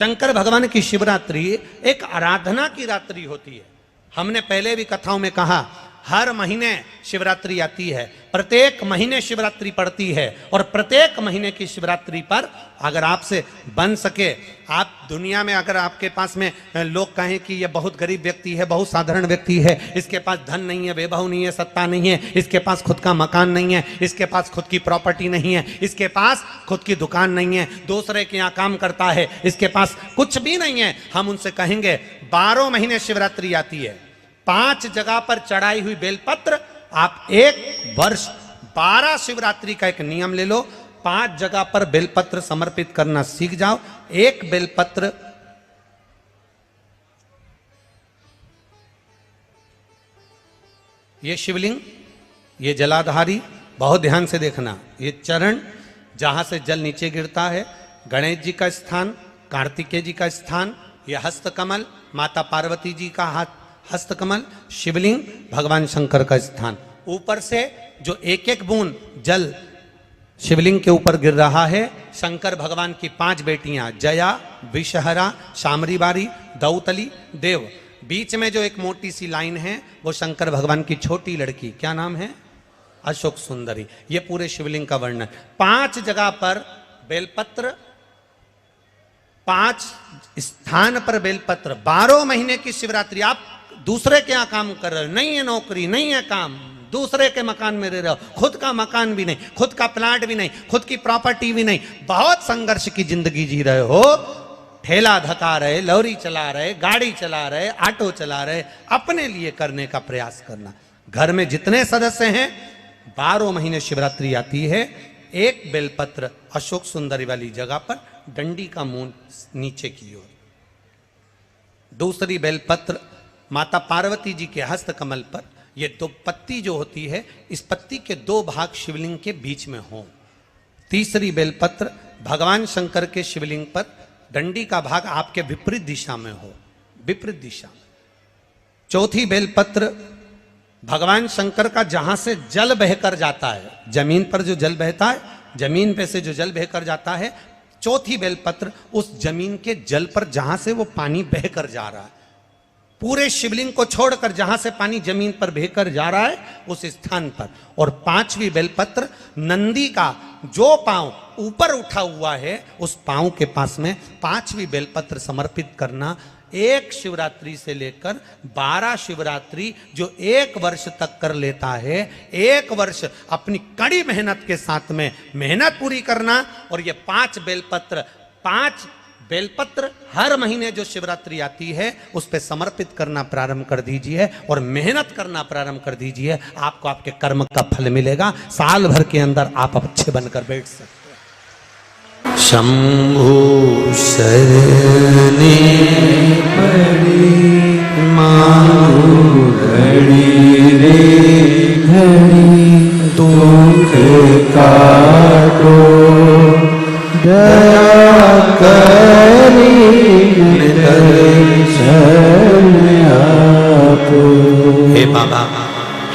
शंकर भगवान की शिवरात्रि एक आराधना की रात्रि होती है। हमने पहले भी कथाओं में कहा, हर महीने शिवरात्रि आती है, प्रत्येक महीने शिवरात्रि पड़ती है, और प्रत्येक महीने की शिवरात्रि पर अगर आपसे बन सके, आप दुनिया में अगर आपके पास में लोग कहें कि ये बहुत गरीब व्यक्ति है, बहुत साधारण व्यक्ति है, इसके पास धन नहीं है, वैभव नहीं है, सत्ता नहीं है, इसके पास खुद का मकान नहीं है, इसके पास खुद की प्रॉपर्टी नहीं है, इसके पास खुद की दुकान नहीं है, दूसरे के यहाँ काम करता है, इसके पास कुछ भी नहीं है, हम उनसे कहेंगे 12 महीने शिवरात्रि आती है, 5 जगह पर चढ़ाई हुई बेलपत्र, आप एक वर्ष 12 शिवरात्रि का एक नियम ले लो, 5 जगह पर बेलपत्र समर्पित करना सीख जाओ। एक बेलपत्र ये शिवलिंग, ये जलाधारी, बहुत ध्यान से देखना, ये चरण जहां से जल नीचे गिरता है, गणेश जी का स्थान, कार्तिकेय जी का स्थान, ये हस्तकमल माता पार्वती जी का हाथ हस्तकमल, शिवलिंग भगवान शंकर का स्थान। ऊपर से जो एक एक बूंद जल शिवलिंग के ऊपर गिर रहा है, शंकर भगवान की 5 बेटियां जया, विषहरा, शामरीबारी, दौतली, देव, बीच में जो एक मोटी सी लाइन है वो शंकर भगवान की छोटी लड़की, क्या नाम है, अशोक सुंदरी। ये पूरे शिवलिंग का वर्णन। 5 जगह पर बेलपत्र, 5 स्थान पर बेलपत्र, 12 महीने की शिवरात्रि। आप दूसरे के यहाँ काम कर रहे हो, नहीं है नौकरी, नहीं है काम, दूसरे के मकान में रह रहे हो, खुद का मकान भी नहीं, खुद का प्लाट भी नहीं, खुद की प्रॉपर्टी भी नहीं, बहुत संघर्ष की जिंदगी जी रहे हो, ठेला धका रहे, लॉरी चला रहे, गाड़ी चला रहे, ऑटो चला रहे, अपने लिए करने का प्रयास करना। घर में जितने सदस्य हैं, 12 महीने शिवरात्रि आती है, एक बेलपत्र अशोक सुंदरी वाली जगह पर, डंडी का मुंह नीचे की ओर। दूसरी बेलपत्र माता पार्वती जी के हस्त कमल पर, ये 2 पत्ती जो होती है, इस पत्ती के 2 भाग शिवलिंग के बीच में हो। तीसरी बेलपत्र भगवान शंकर के शिवलिंग पर, डंडी का भाग आपके विपरीत दिशा में हो, विपरीत दिशा में। चौथी बेलपत्र भगवान शंकर का जहां से जल बहकर जाता है, जमीन पर जो जल बहता है, जमीन पे से जो जल बहकर जाता है, चौथी बेलपत्र उस जमीन के जल पर जहां से वो पानी बहकर जा रहा है, पूरे शिवलिंग को छोड़कर जहां से पानी जमीन पर बहकर जा रहा है उस स्थान पर। और 5वीं बेलपत्र नंदी का जो पांव ऊपर उठा हुआ है, उस पांव के पास में 5वीं बेलपत्र समर्पित करना। एक शिवरात्रि से लेकर 12 शिवरात्रि जो 1 वर्ष तक कर लेता है, 1 वर्ष अपनी कड़ी मेहनत के साथ में मेहनत पूरी करना। और ये 5 बेलपत्र हर महीने जो शिवरात्रि आती है उस पे समर्पित करना प्रारंभ कर दीजिए और मेहनत करना प्रारंभ कर दीजिए। आपको आपके कर्म का फल मिलेगा, साल भर के अंदर आप अच्छे बनकर बैठ सकते हैं। शंभु शरणे पड़ी मांगू घड़ी रे घड़ी, दुख काटो दया करी हे बाबा,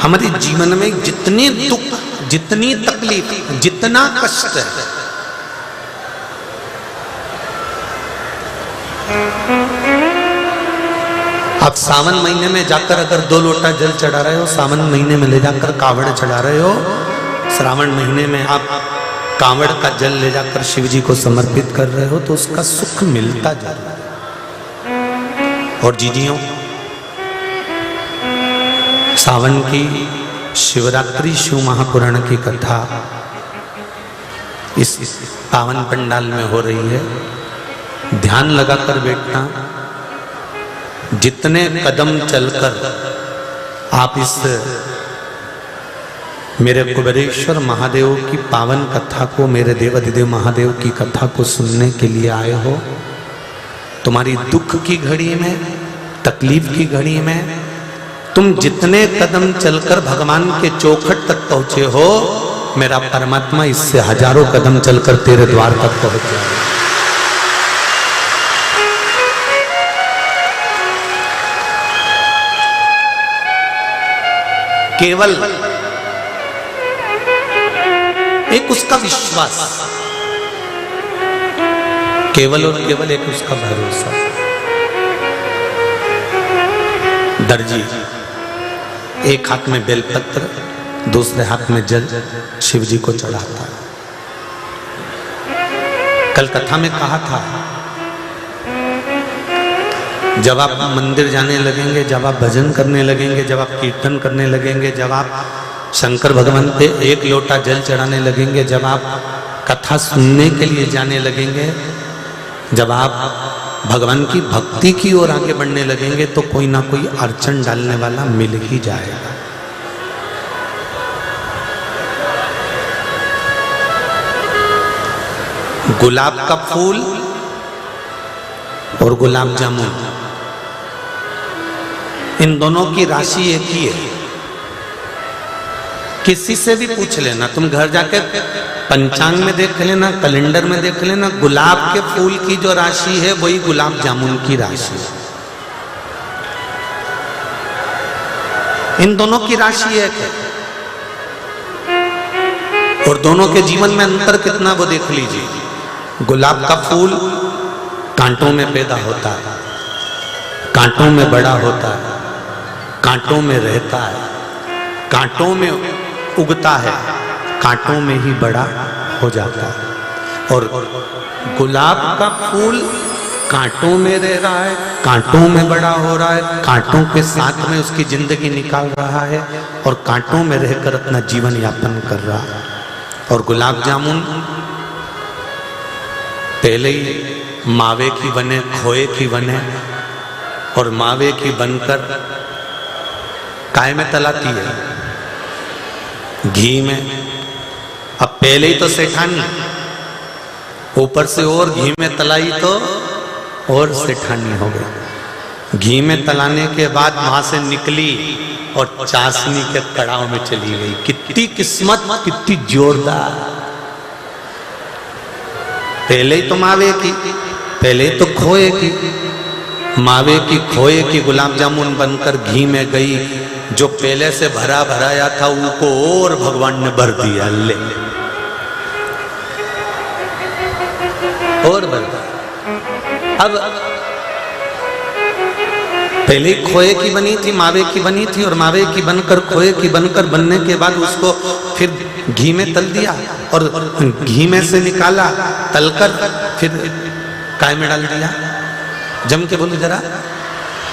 हमारे जीवन में जितने दुख, जितनी तकलीफ, जितना कष्ट है, आप सावन महीने में जाकर अगर 2 लोटा जल चढ़ा रहे हो, सावन महीने में ले जाकर कावड़ चढ़ा रहे हो, श्रावण महीने में आप कांवड़ का जल ले जाकर शिव जी को समर्पित कर रहे हो, तो उसका सुख मिलता जा रहा है। और जीजियों, सावन की शिवरात्रि शिव महापुराण की कथा इस पावन पंडाल में हो रही है। ध्यान लगाकर बैठना। जितने कदम चलकर आप इस मेरे कुबेरेश्वर महादेव की पावन कथा को, मेरे देवाधिदेव महादेव की कथा को सुनने के लिए आए हो, तुम्हारी दुख की घड़ी में, तकलीफ की घड़ी में, तुम जितने कदम चलकर भगवान के चौखट तक पहुंचे हो, मेरा परमात्मा इससे हजारों कदम चलकर तेरे द्वार तक पहुंच जाए। केवल एक उसका विश्वास केवल और केवल एक उसका भरोसा। दर्जी एक हाथ में बेलपत्र, दूसरे हाथ में जल शिव जी को चढ़ाता। कल कथा में कहा था, जब आप मंदिर जाने लगेंगे, जब आप भजन करने लगेंगे, जब आप कीर्तन करने लगेंगे, जब आप शंकर भगवान पे एक लोटा जल चढ़ाने लगेंगे, जब आप कथा सुनने के लिए जाने लगेंगे, जब आप भगवान की भक्ति की ओर आगे बढ़ने लगेंगे, तो कोई ना कोई अड़चन डालने वाला मिल ही जाएगा। गुलाब का फूल और गुलाब जामुन, इन दोनों की राशि एक ही है। किसी से भी पूछ लेना, तुम घर जाके पंचांग में देख लेना, कैलेंडर में देख लेना, गुलाब के फूल की जो राशि है वही गुलाब जामुन की राशि है। इन दोनों की राशि एक है, और दोनों के जीवन में अंतर कितना वो देख लीजिए। गुलाब का फूल कांटों में पैदा होता है, कांटों में बड़ा होता है, कांटों में रहता है, कांटों में उगता है, कांटों में ही बड़ा हो जाता है। और गुलाब का फूल कांटों में रह रहा है, कांटों में बड़ा हो रहा है, कांटों के साथ में उसकी जिंदगी निकाल रहा है, और कांटों में रहकर अपना जीवन यापन कर रहा है। और गुलाब जामुन पहले ही मावे की बने, खोए की बने, और मावे की बनकर काय में तलाती है, घी में। अब पहले ही तो सेठानी, ऊपर से और घी में तलाई तो और सेठानी हो गई। घी में तलाने के बाद वहां से निकली और चाशनी के कड़ाव में चली गई। कितनी किस्मत, कितनी जोरदार। पहले ही तो मावे की, पहले ही तो खोए की, मावे की खोए की गुलाब जामुन बनकर घी में गई। जो पहले से भरा भराया था उनको और भगवान ने भर दिया, ले और भर दिया। अब पहले खोए की बनी थी, मावे की बनी थी, और मावे की बनकर खोए की बनकर बनने के बाद उसको फिर घी में तल दिया, और घी में से निकाला, तलकर फिर काय में डाल दिया, जम के बोले जरा,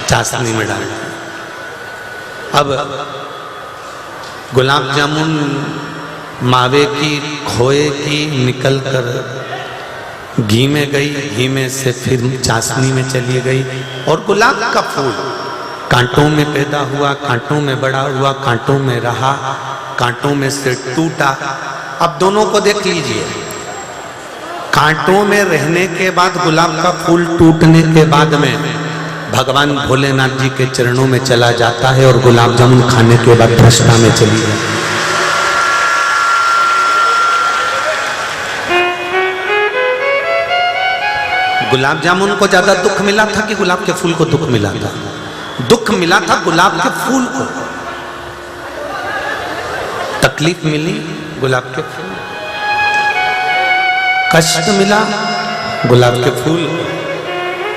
चाशनी में डाल दिया। अब गुलाब जामुन मावे की, खोए की निकल कर घी में गई, घी में से फिर चाशनी में चली गई। और गुलाब का फूल कांटों में पैदा हुआ, कांटों में बड़ा हुआ, कांटों में रहा, कांटों में से टूटा। अब दोनों को देख लीजिए, कांटों में रहने के बाद गुलाब का फूल टूटने के बाद में भगवान भोलेनाथ जी के चरणों में चला जाता है, और गुलाब जामुन खाने के बाद भ्रष्टा में चली जाती है। गुलाब जामुन को ज्यादा दुख मिला था कि गुलाब के फूल को दुख मिला था? दुख मिला था गुलाब के फूल को। तकलीफ मिली गुलाब के फूल, कष्ट मिला गुलाब के फूल को।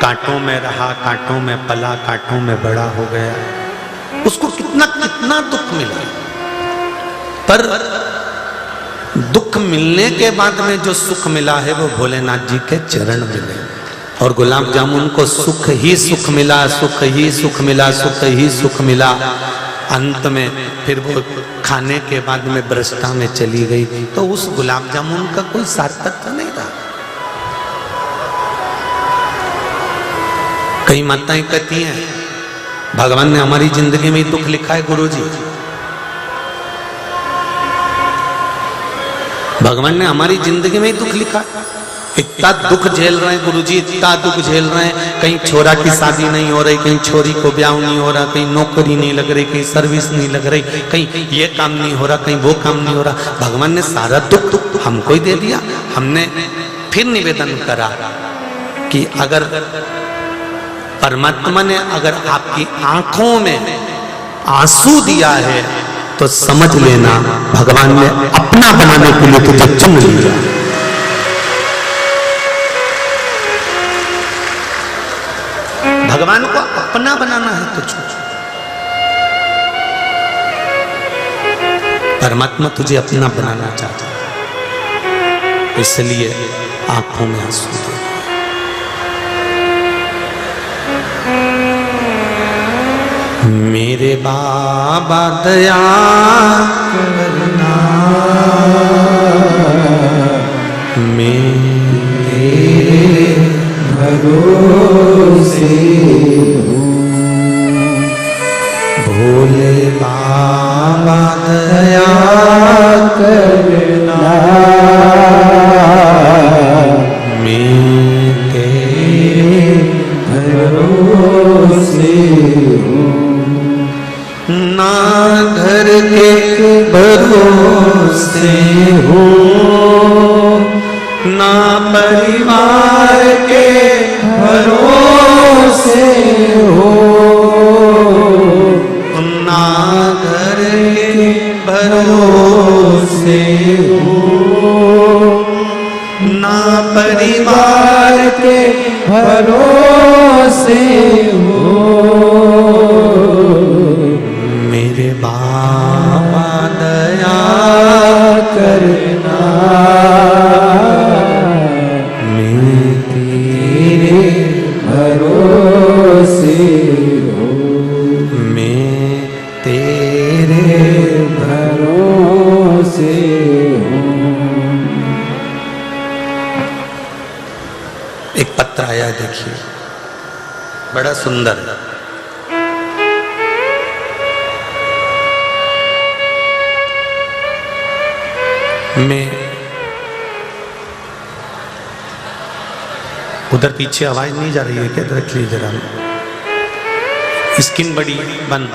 कांटों में रहा, कांटों में पला, कांटों में बड़ा हो गया। उसको कितना कितना दुख मिला, पर दुख मिलने के बाद में जो सुख मिला है वो भोलेनाथ जी के चरण मिले। और गुलाब जामुन को सुख ही सुख मिला, सुख ही सुख मिला, सुख ही सुख मिला। अंत में फिर वो खाने के बाद में भ्रष्टा में चली गई। तो उस गुलाब जामुन का कोई सार्थक नहीं रहा। कई माताएं कहती हैं भगवान ने हमारी जिंदगी में दुख लिखा है गुरुजी, भगवान ने हमारी जिंदगी में दुख लिखा है। इतना दुख झेल रहे हैं गुरुजी, इतना दुख झेल रहे हैं। कहीं छोरा की शादी नहीं हो रही, कहीं छोरी को ब्याह नहीं हो रहा, कहीं नौकरी नहीं लग रही, कहीं सर्विस नहीं लग रही, कहीं ये काम नहीं हो रहा, कहीं वो काम नहीं हो रहा। भगवान ने सारा दुख हमको ही दे दिया। हमने फिर निवेदन करा कि अगर परमात्मा ने अगर आपकी आंखों में आंसू दिया है तो समझ लेना भगवान ने अपना बनाने के लिए तुझे चुन लिया। भगवान को अपना बनाना है तुझको। परमात्मा तुझे अपना बनाना चाहता है, इसलिए आंखों में आंसू दे। मेरे बाबा दया करना, मेरे भरोसे हूँ, भोले बाबा दया करना, मैं तेरे भरोसे हूँ। ना घर के भरोसे हूँ, ना परिवार के भरोसे हो, ना घर के भरोसे हो, ना परिवार के भरोसे हो, मेरे बाबा दया करना, मैं तेरे भरोसे हूँ, मैं तेरे भरोसे हूँ। एक पत्र आया, देखिए, बड़ा सुंदर है। मैं उधर पीछे आवाज नहीं जा रही है क्या? रख लीजिए जरा। स्क्रीन बड़ी बंद,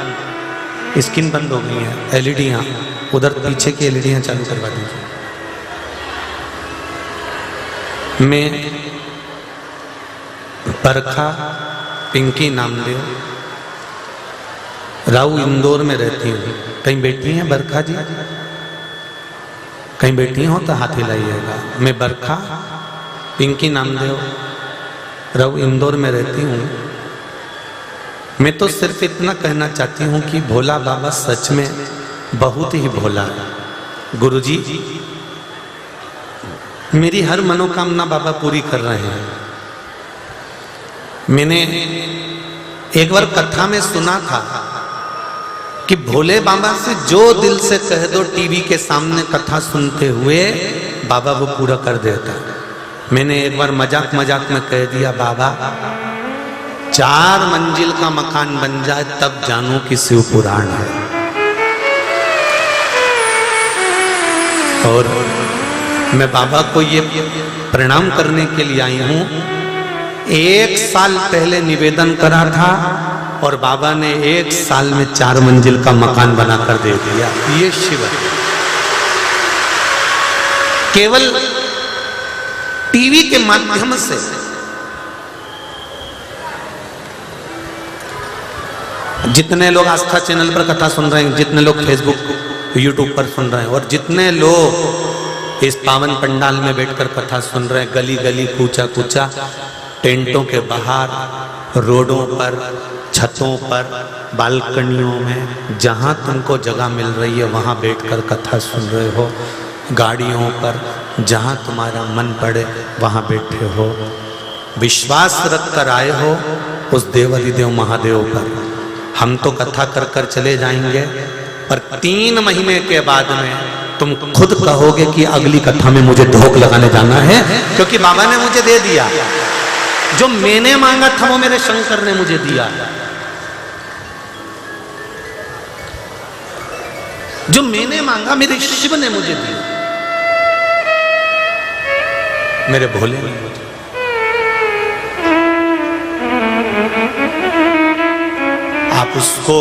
स्क्रीन बंद हो गई है। एलईडियाँ उधर पीछे की एलईडियाँ चालू करवा दीजिए। मैं बरखा पिंकी नामदेव, राऊ इंदौर में रहती हूँ। कहीं बैठी हैं बरखा जी? कहीं बैठी हो तो हाथ हिलाइएगा। मैं बरखा पिंकी नामदेव, राऊ इंदौर में रहती हूँ। मैं तो सिर्फ इतना कहना चाहती हूँ कि भोला बाबा सच में बहुत ही भोला है। गुरुजी मेरी हर मनोकामना बाबा पूरी कर रहे हैं। मैंने एक बार कथा में सुना था कि भोले बाबा से जो दिल से कह दो टीवी के सामने कथा सुनते हुए, बाबा वो पूरा कर देता है। मैंने एक बार मजाक मजाक में कह दिया, बाबा 4 मंजिल का मकान बन जाए तब जानू कि शिव पुराण है। और मैं बाबा को ये प्रणाम करने के लिए आई हूँ। 1 साल पहले निवेदन करा था और बाबा ने 1 साल में 4 मंजिल का मकान बनाकर दे दिया। ये शिव है। केवल टीवी के माध्यम से जितने लोग आस्था चैनल पर कथा सुन रहे हैं, जितने लोग फेसबुक यूट्यूब पर सुन रहे हैं, और जितने लोग इस पावन पंडाल में बैठकर कथा सुन रहे हैं, गली गली कूचा कूचा, टेंटों के बाहर, रोडों पर, छतों पर, बालकनियों में, जहाँ तुमको जगह मिल रही है वहाँ बैठकर कथा सुन रहे हो। गाड़ियों पर, जहाँ तुम्हारा मन पड़े वहाँ बैठे हो। विश्वास रख कर आए हो उस देवाधिदेव महादेव पर। हम तो कथा कर कर चले जाएंगे, पर 3 महीने के बाद में तुम खुद कहोगे कि अगली कथा में मुझे ढोक लगाने जाना है, क्योंकि बाबा ने मुझे दे दिया। जो मैंने मांगा था वो मेरे शंकर ने मुझे दिया। जो मैंने मांगा मेरे शिव ने मुझे दिया, मेरे भोले ने मुझे। आप उसको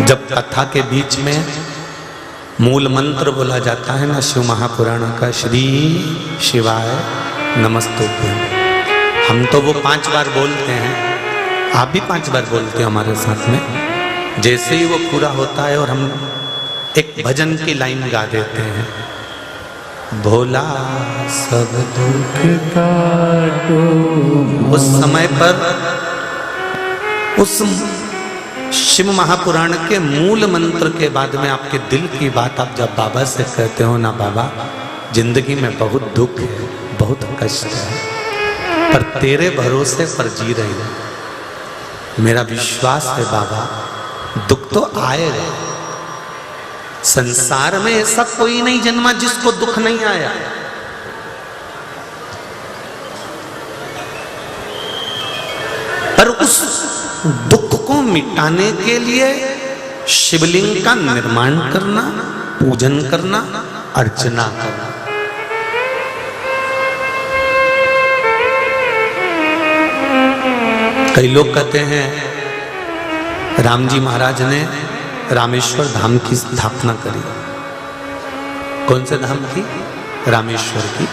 जब कथा के बीच में मूल मंत्र बोला जाता है ना शिव महापुराण का, श्री शिवाय नमस्तुभ्यं, हम तो वो 5 बार बोलते हैं। आप भी 5 बार बोलते हो हमारे साथ में। जैसे ही वो पूरा होता है और हम एक भजन की लाइन गा देते हैं, भोला सब दुख काटो उस समय पर उस शिव महापुराण के मूल मंत्र के बाद में आपके दिल की बात आप जब बाबा से कहते हो ना, बाबा जिंदगी में बहुत दुख है, बहुत कष्ट है, पर तेरे भरोसे पर जी रही हूं, मेरा विश्वास है बाबा दुख तो आएगा। संसार में ऐसा कोई नहीं जन्मा जिसको दुख नहीं आया। पर उस दुख को मिटाने के लिए शिवलिंग का निर्माण करना, पूजन करना, अर्चना करना। कई लोग कहते हैं राम जी महाराज ने रामेश्वर धाम की स्थापना करी। कौन से धाम की? रामेश्वर की।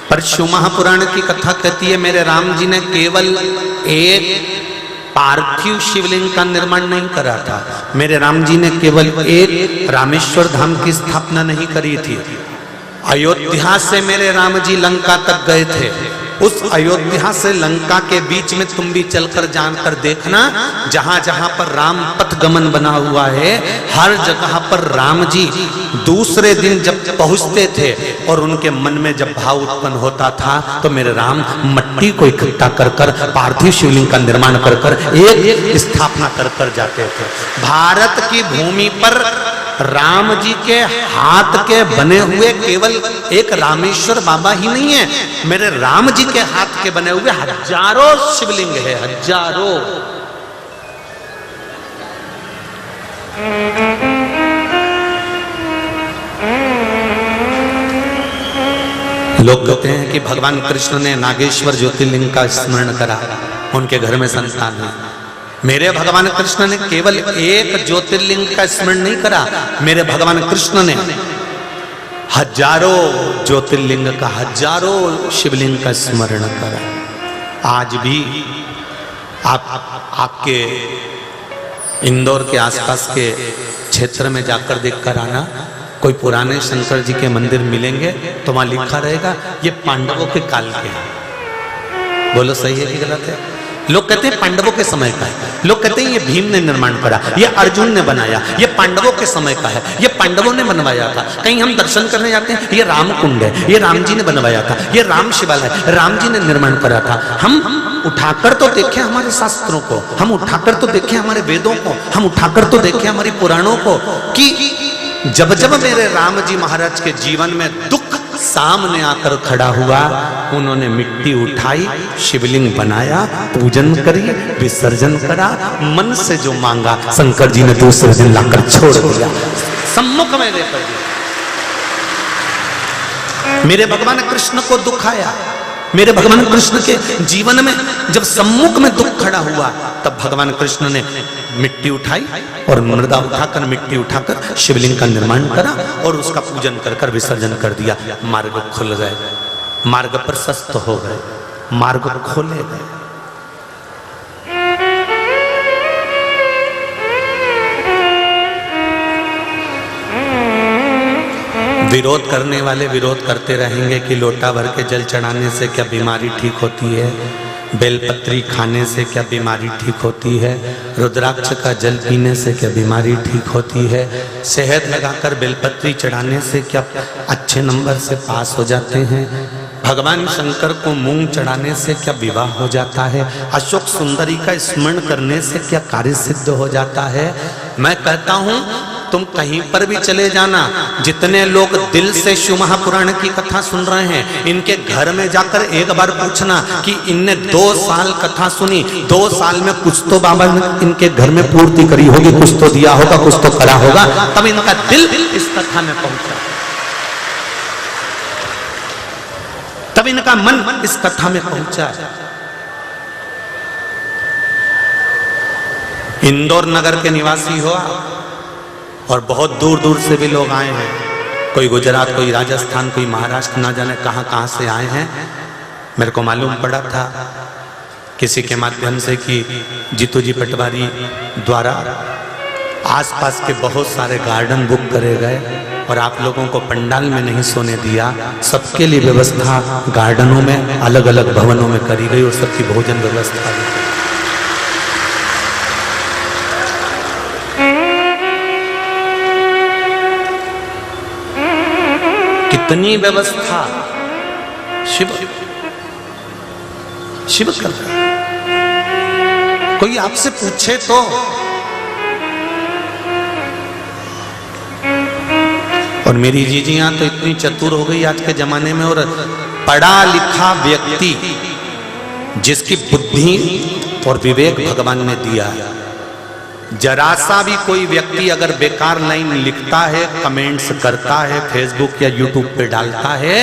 पर शिव महापुराण की कथा कहती है मेरे राम जी ने केवल एक पार्थिव शिवलिंग का निर्माण नहीं करा था, मेरे राम जी ने केवल एक रामेश्वर धाम की स्थापना नहीं करी थी। अयोध्या से मेरे राम जी लंका तक गए थे। उस अयोध्या से लंका के बीच में तुम भी चलकर जानकर देखना, जहां जहां पर राम पथ गमन बना हुआ है, हर जगह पर राम जी दूसरे दिन जब पहुंचते थे और उनके मन में जब भाव उत्पन्न होता था तो मेरे राम मट्टी को इकट्ठा कर कर पार्थिव शिवलिंग का निर्माण कर कर एक स्थापना कर कर जाते थे। भारत की भूमि पर राम जी के हाथ के बने हुए केवल एक रामेश्वर बाबा ही नहीं है, मेरे राम जी के हाथ के बने हुए हजारों शिवलिंग है, हजारों। लोग कहते हैं कि भगवान कृष्ण ने नागेश्वर ज्योतिर्लिंग का स्मरण करा, उनके घर में संतान है। मेरे भगवान कृष्ण ने केवल एक ज्योतिर्लिंग का स्मरण नहीं करा, मेरे भगवान कृष्ण ने हजारों ज्योतिर्लिंग का, हजारों शिवलिंग का स्मरण करा। आज भी आपके इंदौर के आसपास के क्षेत्र में जाकर देखकर आना, कोई पुराने शंकर जी के मंदिर मिलेंगे तो वहां लिखा रहेगा ये पांडवों के काल के हैं। बोलो सही है कि गलत है? लोग कहते हैं पांडवों के समय का है, लोग कहते हैं ये भीम ने निर्माण करा, ये अर्जुन ने बनाया, ये पांडवों के समय का है, ये पांडवों ने बनवाया था। कहीं हम दर्शन करने जाते हैं, ये राम कुंड है, ये राम जी ने बनवाया था, ये राम शिवालय है, राम जी ने निर्माण करा था। हम उठाकर तो देखें हमारे शास्त्रों को, हम उठाकर तो देखें हमारे वेदों को, हम उठाकर तो देखें हमारी पुराणों को कि जब जब मेरे राम जी महाराज के जीवन में दुख सामने आकर खड़ा हुआ, उन्होंने मिट्टी उठाई, शिवलिंग बनाया, पूजन करी, विसर्जन करा, मन से जो मांगा शंकर जी ने दूसरे दिन लाकर छोड़ दिया, सम्मुख में लेकर दिया। मेरे भगवान कृष्ण को दुख आया, मेरे भगवान कृष्ण के जीवन में जब सम्मुख में दुख खड़ा हुआ तब भगवान कृष्ण ने मिट्टी उठाई और मृदा उठाकर, मिट्टी उठाकर शिवलिंग का निर्माण करा और उसका पूजन कर कर विसर्जन कर दिया। मार्ग खुल गए, मार्ग प्रशस्त हो गए, मार्ग खोले गए। विरोध करने वाले विरोध करते रहेंगे कि लोटा भर के जल चढ़ाने से क्या बीमारी ठीक होती है, बेलपत्री खाने से क्या बीमारी ठीक होती है, रुद्राक्ष का जल पीने से क्या बीमारी ठीक होती है, शहद लगाकर बेलपत्री चढ़ाने से क्या अच्छे नंबर से पास हो जाते हैं, भगवान शंकर को मूंग चढ़ाने से क्या विवाह हो जाता है, अशोक सुंदरी का स्मरण करने से क्या कार्य सिद्ध हो जाता है। मैं कहता हूं तुम कहीं पर भी चले जाना, जितने लोग दिल से शिव महापुराण की कथा सुन रहे हैं, इनके घर में जाकर एक बार पूछना कि इनने 2 साल कथा सुनी, 2 साल में कुछ तो बाबा ने इनके घर में पूर्ति करी होगी, कुछ तो दिया होगा, कुछ तो करा होगा, तब इनका दिल इस कथा में पहुंचा, तब इनका मन इस कथा में पहुंचा। इंदौर नगर के निवासी हो और बहुत दूर दूर से भी लोग आए हैं, कोई गुजरात, कोई राजस्थान, कोई महाराष्ट्र, ना जाने कहां कहां से आए हैं। मेरे को मालूम पड़ा था किसी के माध्यम से कि जीतू जी पटवारी द्वारा आसपास के बहुत सारे गार्डन बुक करे गए और आप लोगों को पंडाल में नहीं सोने दिया। सबके लिए व्यवस्था गार्डनों में, अलग अलग भवनों में करी गई और सबकी भोजन व्यवस्था भी। कितनी व्यवस्था शिव शिव कर रहा है। कोई आपसे पूछे तो और मेरी जीजियां तो इतनी चतुर हो गई आज के जमाने में, और पढ़ा लिखा व्यक्ति जिसकी बुद्धि और विवेक भगवान ने दिया है, जरा सा भी कोई व्यक्ति अगर बेकार लाइन लिखता है, कमेंट्स करता है, फेसबुक या यूट्यूब पे डालता है,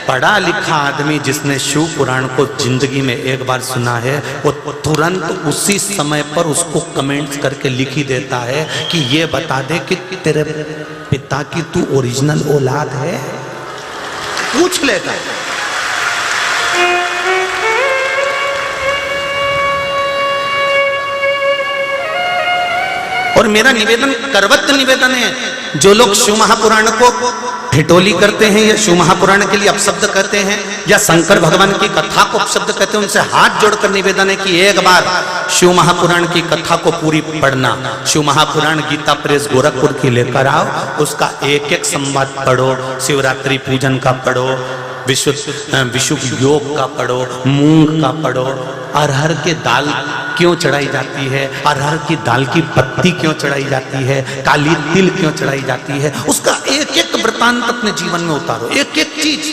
पढ़ा लिखा आदमी जिसने शिव पुराण को जिंदगी में एक बार सुना है, वो तुरंत उसी समय पर उसको कमेंट्स करके लिख ही देता है कि ये बता दे कि तेरे पिता की तू ओरिजिनल औलाद है, पूछ लेता है। और मेरा निवेदन, करवत निवेदन है, जो लोग शिव महापुराण को ठिठोली करते हैं या शिव महापुराण के लिए अपशब्द कहते हैं या शंकर भगवान की कथा को अपशब्द कहते हैं, उनसे हाथ जोड़कर निवेदन है कि एक बार शिव महापुराण की कथा को पूरी पढ़ना। शिव महापुराण गीता प्रेस गोरखपुर की लेकर आओ, उसका एक एक संवाद पढ़ो, शिवरात्रि पूजन का पढ़ो, विशुभ योग का पढ़ो, मूंग का पढ़ो, अरहर के दाल क्यों चढ़ाई जाती है, अरहर की दाल की पत्ती क्यों चढ़ाई जाती है, काली तिल क्यों चढ़ाई जाती है, उसका एक एक वृत्तांत अपने जीवन में उतारो, एक एक चीज।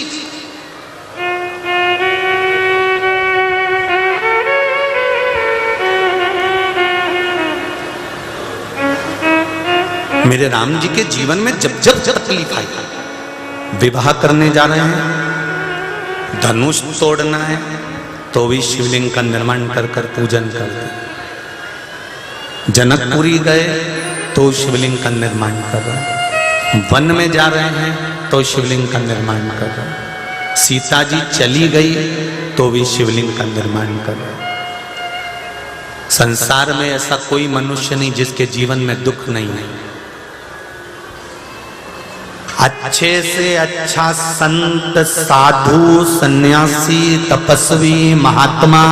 मेरे राम जी के जीवन में जब जब तकलीफ आई, विवाह करने जा रहे हैं, धनुष तोड़ना है, तो भी शिवलिंग का निर्माण कर कर पूजन करते। जनकपुरी गए तो शिवलिंग का निर्माण कर रहे, वन में जा रहे हैं तो शिवलिंग का निर्माण कर रहे, सीता जी चली गई तो भी शिवलिंग का निर्माण कर रहे। संसार में ऐसा कोई मनुष्य नहीं जिसके जीवन में दुख नहीं है। अच्छे से अच्छा संत, साधु, सन्यासी, तपस्वी, महात्मा,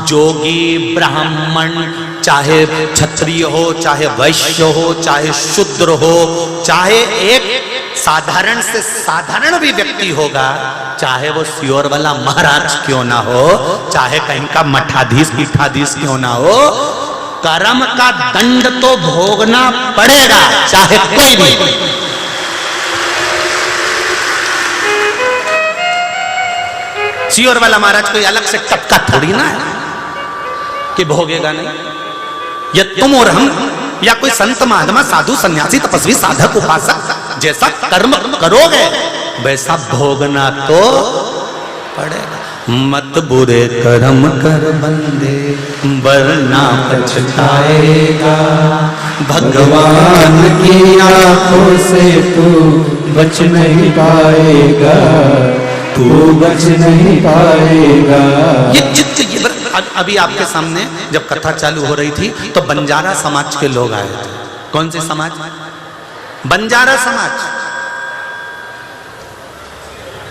जोगी, ब्राह्मण, चाहे क्षत्रिय हो, चाहे वैश्य हो, चाहे शूद्र हो, चाहे एक साधारण से साधारण भी व्यक्ति होगा, चाहे वो सियोर वाला महाराज क्यों ना हो, चाहे कहीं का मठाधीश पीठाधीश क्यों ना हो, कर्म का दंड तो भोगना पड़ेगा, चाहे कोई भी। सियोर वाला महाराज कोई अलग से टपका थोड़ी ना है कि भोगेगा नहीं। या तुम और हम या कोई संत महात्मा, साधु, सन्यासी, तपस्वी, साधक, उपासक जैसा कर्म करोगे वैसा भोगना तो पड़ेगा। मत बुरे कर्म कर बंदे वरना पछताएगा, भगवान की आंखों से तू बच नहीं पाएगा, तू बच नहीं पाएगा। ये चित्त, अभी आपके सामने जब कथा चालू हो रही थी तो बंजारा समाज के लोग आए थे। कौन से समाज? बंजारा समाज।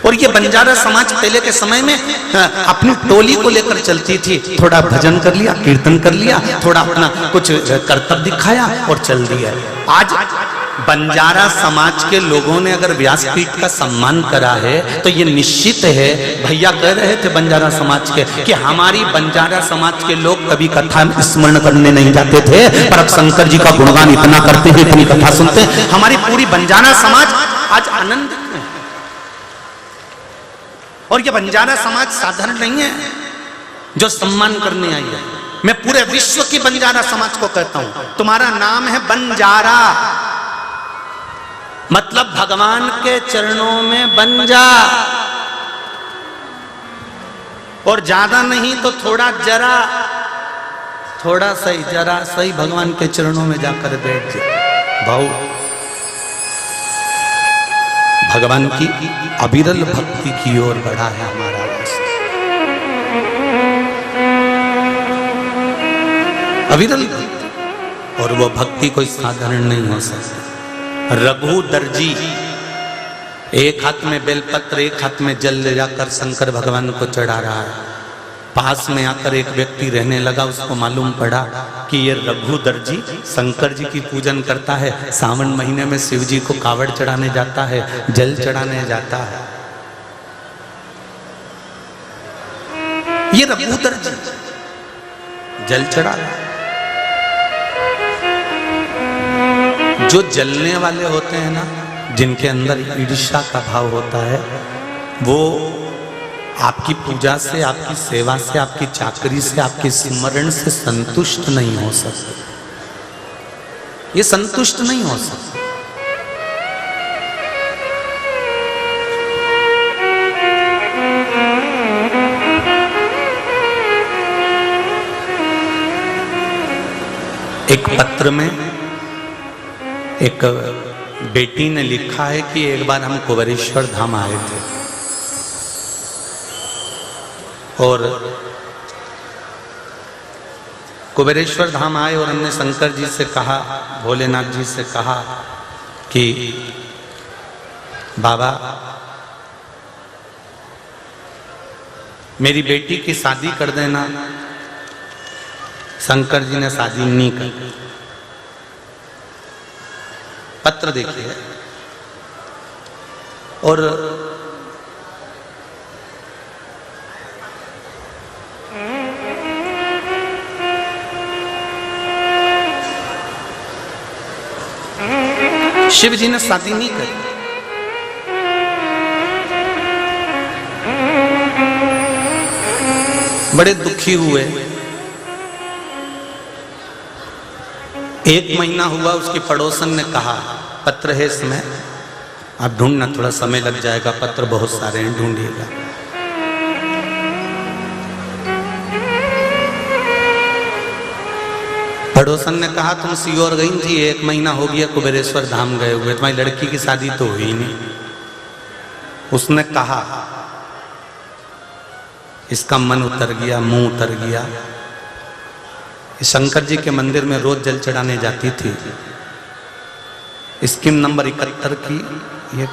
और ये बंजारा समाज पहले के समय में अपनी टोली को लेकर चलती थी, थोड़ा भजन कर लिया, कीर्तन कर लिया, थोड़ा अपना कुछ कर्तव्य दिखाया और चल दिया। आज बंजारा समाज के लोगों ने अगर व्यासपीठ का सम्मान करा है तो ये निश्चित है, भैया कह रहे थे बंजारा समाज के कि हमारी बंजारा समाज के लोग कभी कथा स्मरण करने नहीं जाते थे, पर अब शंकर जी का गुणगान इतना करते हैं, इतनी कथा सुनते हैं। हमारी पूरी बंजारा समाज आज आनंदित है। और ये बंजारा समाज साधारण नहीं है जो सम्मान करने आई है। मैं पूरे विश्व की बंजारा समाज को कहता हूं, तुम्हारा नाम है बंजारा, मतलब भगवान के चरणों में बन जा, और ज्यादा नहीं तो थोड़ा जरा, थोड़ा सही, जरा सही भगवान के चरणों में जाकर बैठ जा। भाऊ, भगवान की अविरल भक्ति की ओर बढ़ा है हमारा रास्ता, अविरल, और वो भक्ति कोई साधारण नहीं हो सकती। रघु दर्जी एक हाथ में बेलपत्र, एक हाथ में जल ले जाकर शंकर भगवान को चढ़ा रहा है। पास में आकर एक व्यक्ति रहने लगा, उसको मालूम पड़ा कि ये रघुदर जी शंकर जी की पूजन करता है, सावन महीने में शिव जी को कावड़ चढ़ाने जाता है, जल चढ़ाने जाता है। ये रघुदर जी जल चढ़ा। जो जलने वाले होते हैं ना, जिनके अंदर ईर्ष्या का भाव होता है, वो आपकी पूजा से, आपकी सेवा से, आपकी चाकरी से, आपके स्मरण से संतुष्ट नहीं हो सकते। ये संतुष्ट नहीं हो सकते। एक पत्र में एक बेटी ने लिखा है कि एक बार हम कुबेरेश्वर धाम आए थे और कुबेरेश्वर धाम आए और हमने शंकर जी से कहा, भोलेनाथ जी से कहा कि बाबा मेरी बेटी की शादी कर देना। शंकर जी ने शादी नहीं की। पत्र देखिए, और शिव जी ने शादी नहीं करी। बड़े दुखी हुए। एक महीना हुआ, उसकी पड़ोसन ने कहा पत्र है इसमें, आप ढूंढना, थोड़ा समय लग जाएगा, पत्र बहुत सारे हैं, ढूंढिएगा। पड़ोसन ने कहा तुम सीहोर गई थी, एक महीना हो गया कुबेरेश्वर धाम गए हुए, तुम्हारी लड़की की शादी तो हुई नहीं। उसने कहा, इसका मन उतर गया, मुंह उतर गया। शंकर जी के मंदिर में रोज जल चढ़ाने जाती थी। स्कीम नंबर 71 की ये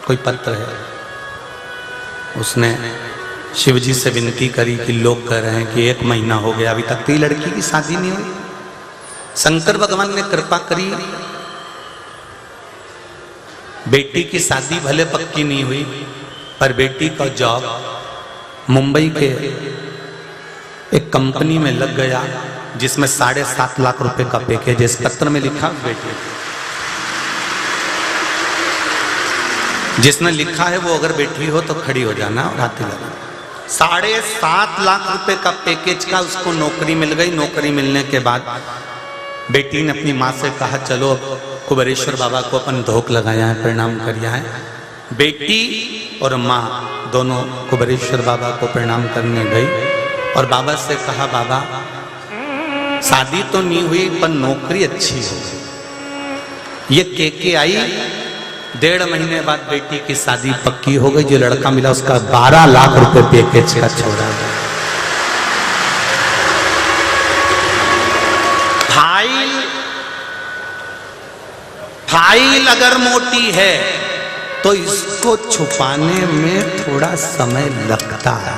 कोई पत्र है। उसने शिव जी से विनती करी कि लोग कह रहे हैं कि एक महीना हो गया अभी तक तेरी लड़की की शादी नहीं हुई। शंकर भगवान ने कृपा करी, बेटी की शादी भले पक्की नहीं हुई, पर बेटी का जॉब मुंबई के एक कंपनी में लग गया, जिसमें 7.5 लाख रुपए का पैकेज। इस पत्र में लिखा, बेटी जिसने लिखा है वो अगर बैठी हो तो खड़ी हो जाना और हाथी लगाना। 7.5 लाख रुपए का पैकेज का उसको नौकरी मिल गई। नौकरी मिलने के बाद बेटी ने अपनी माँ से कहा चलो कुबेरेश्वर बाबा को अपन धोख लगाया है, प्रणाम किया है। बेटी और माँ दोनों कुबेरेश्वर बाबा को प्रणाम करने गई और बाबा से कहा, बाबा शादी तो नहीं हुई पर नौकरी अच्छी हो गई। ये के आई। 1.5 महीने बाद बेटी की शादी पक्की हो गई। जो लड़का मिला उसका 12 लाख रुपए पैकेज का छोड़ा। फाइल अगर मोटी है तो इसको छुपाने में थोड़ा समय लगता है।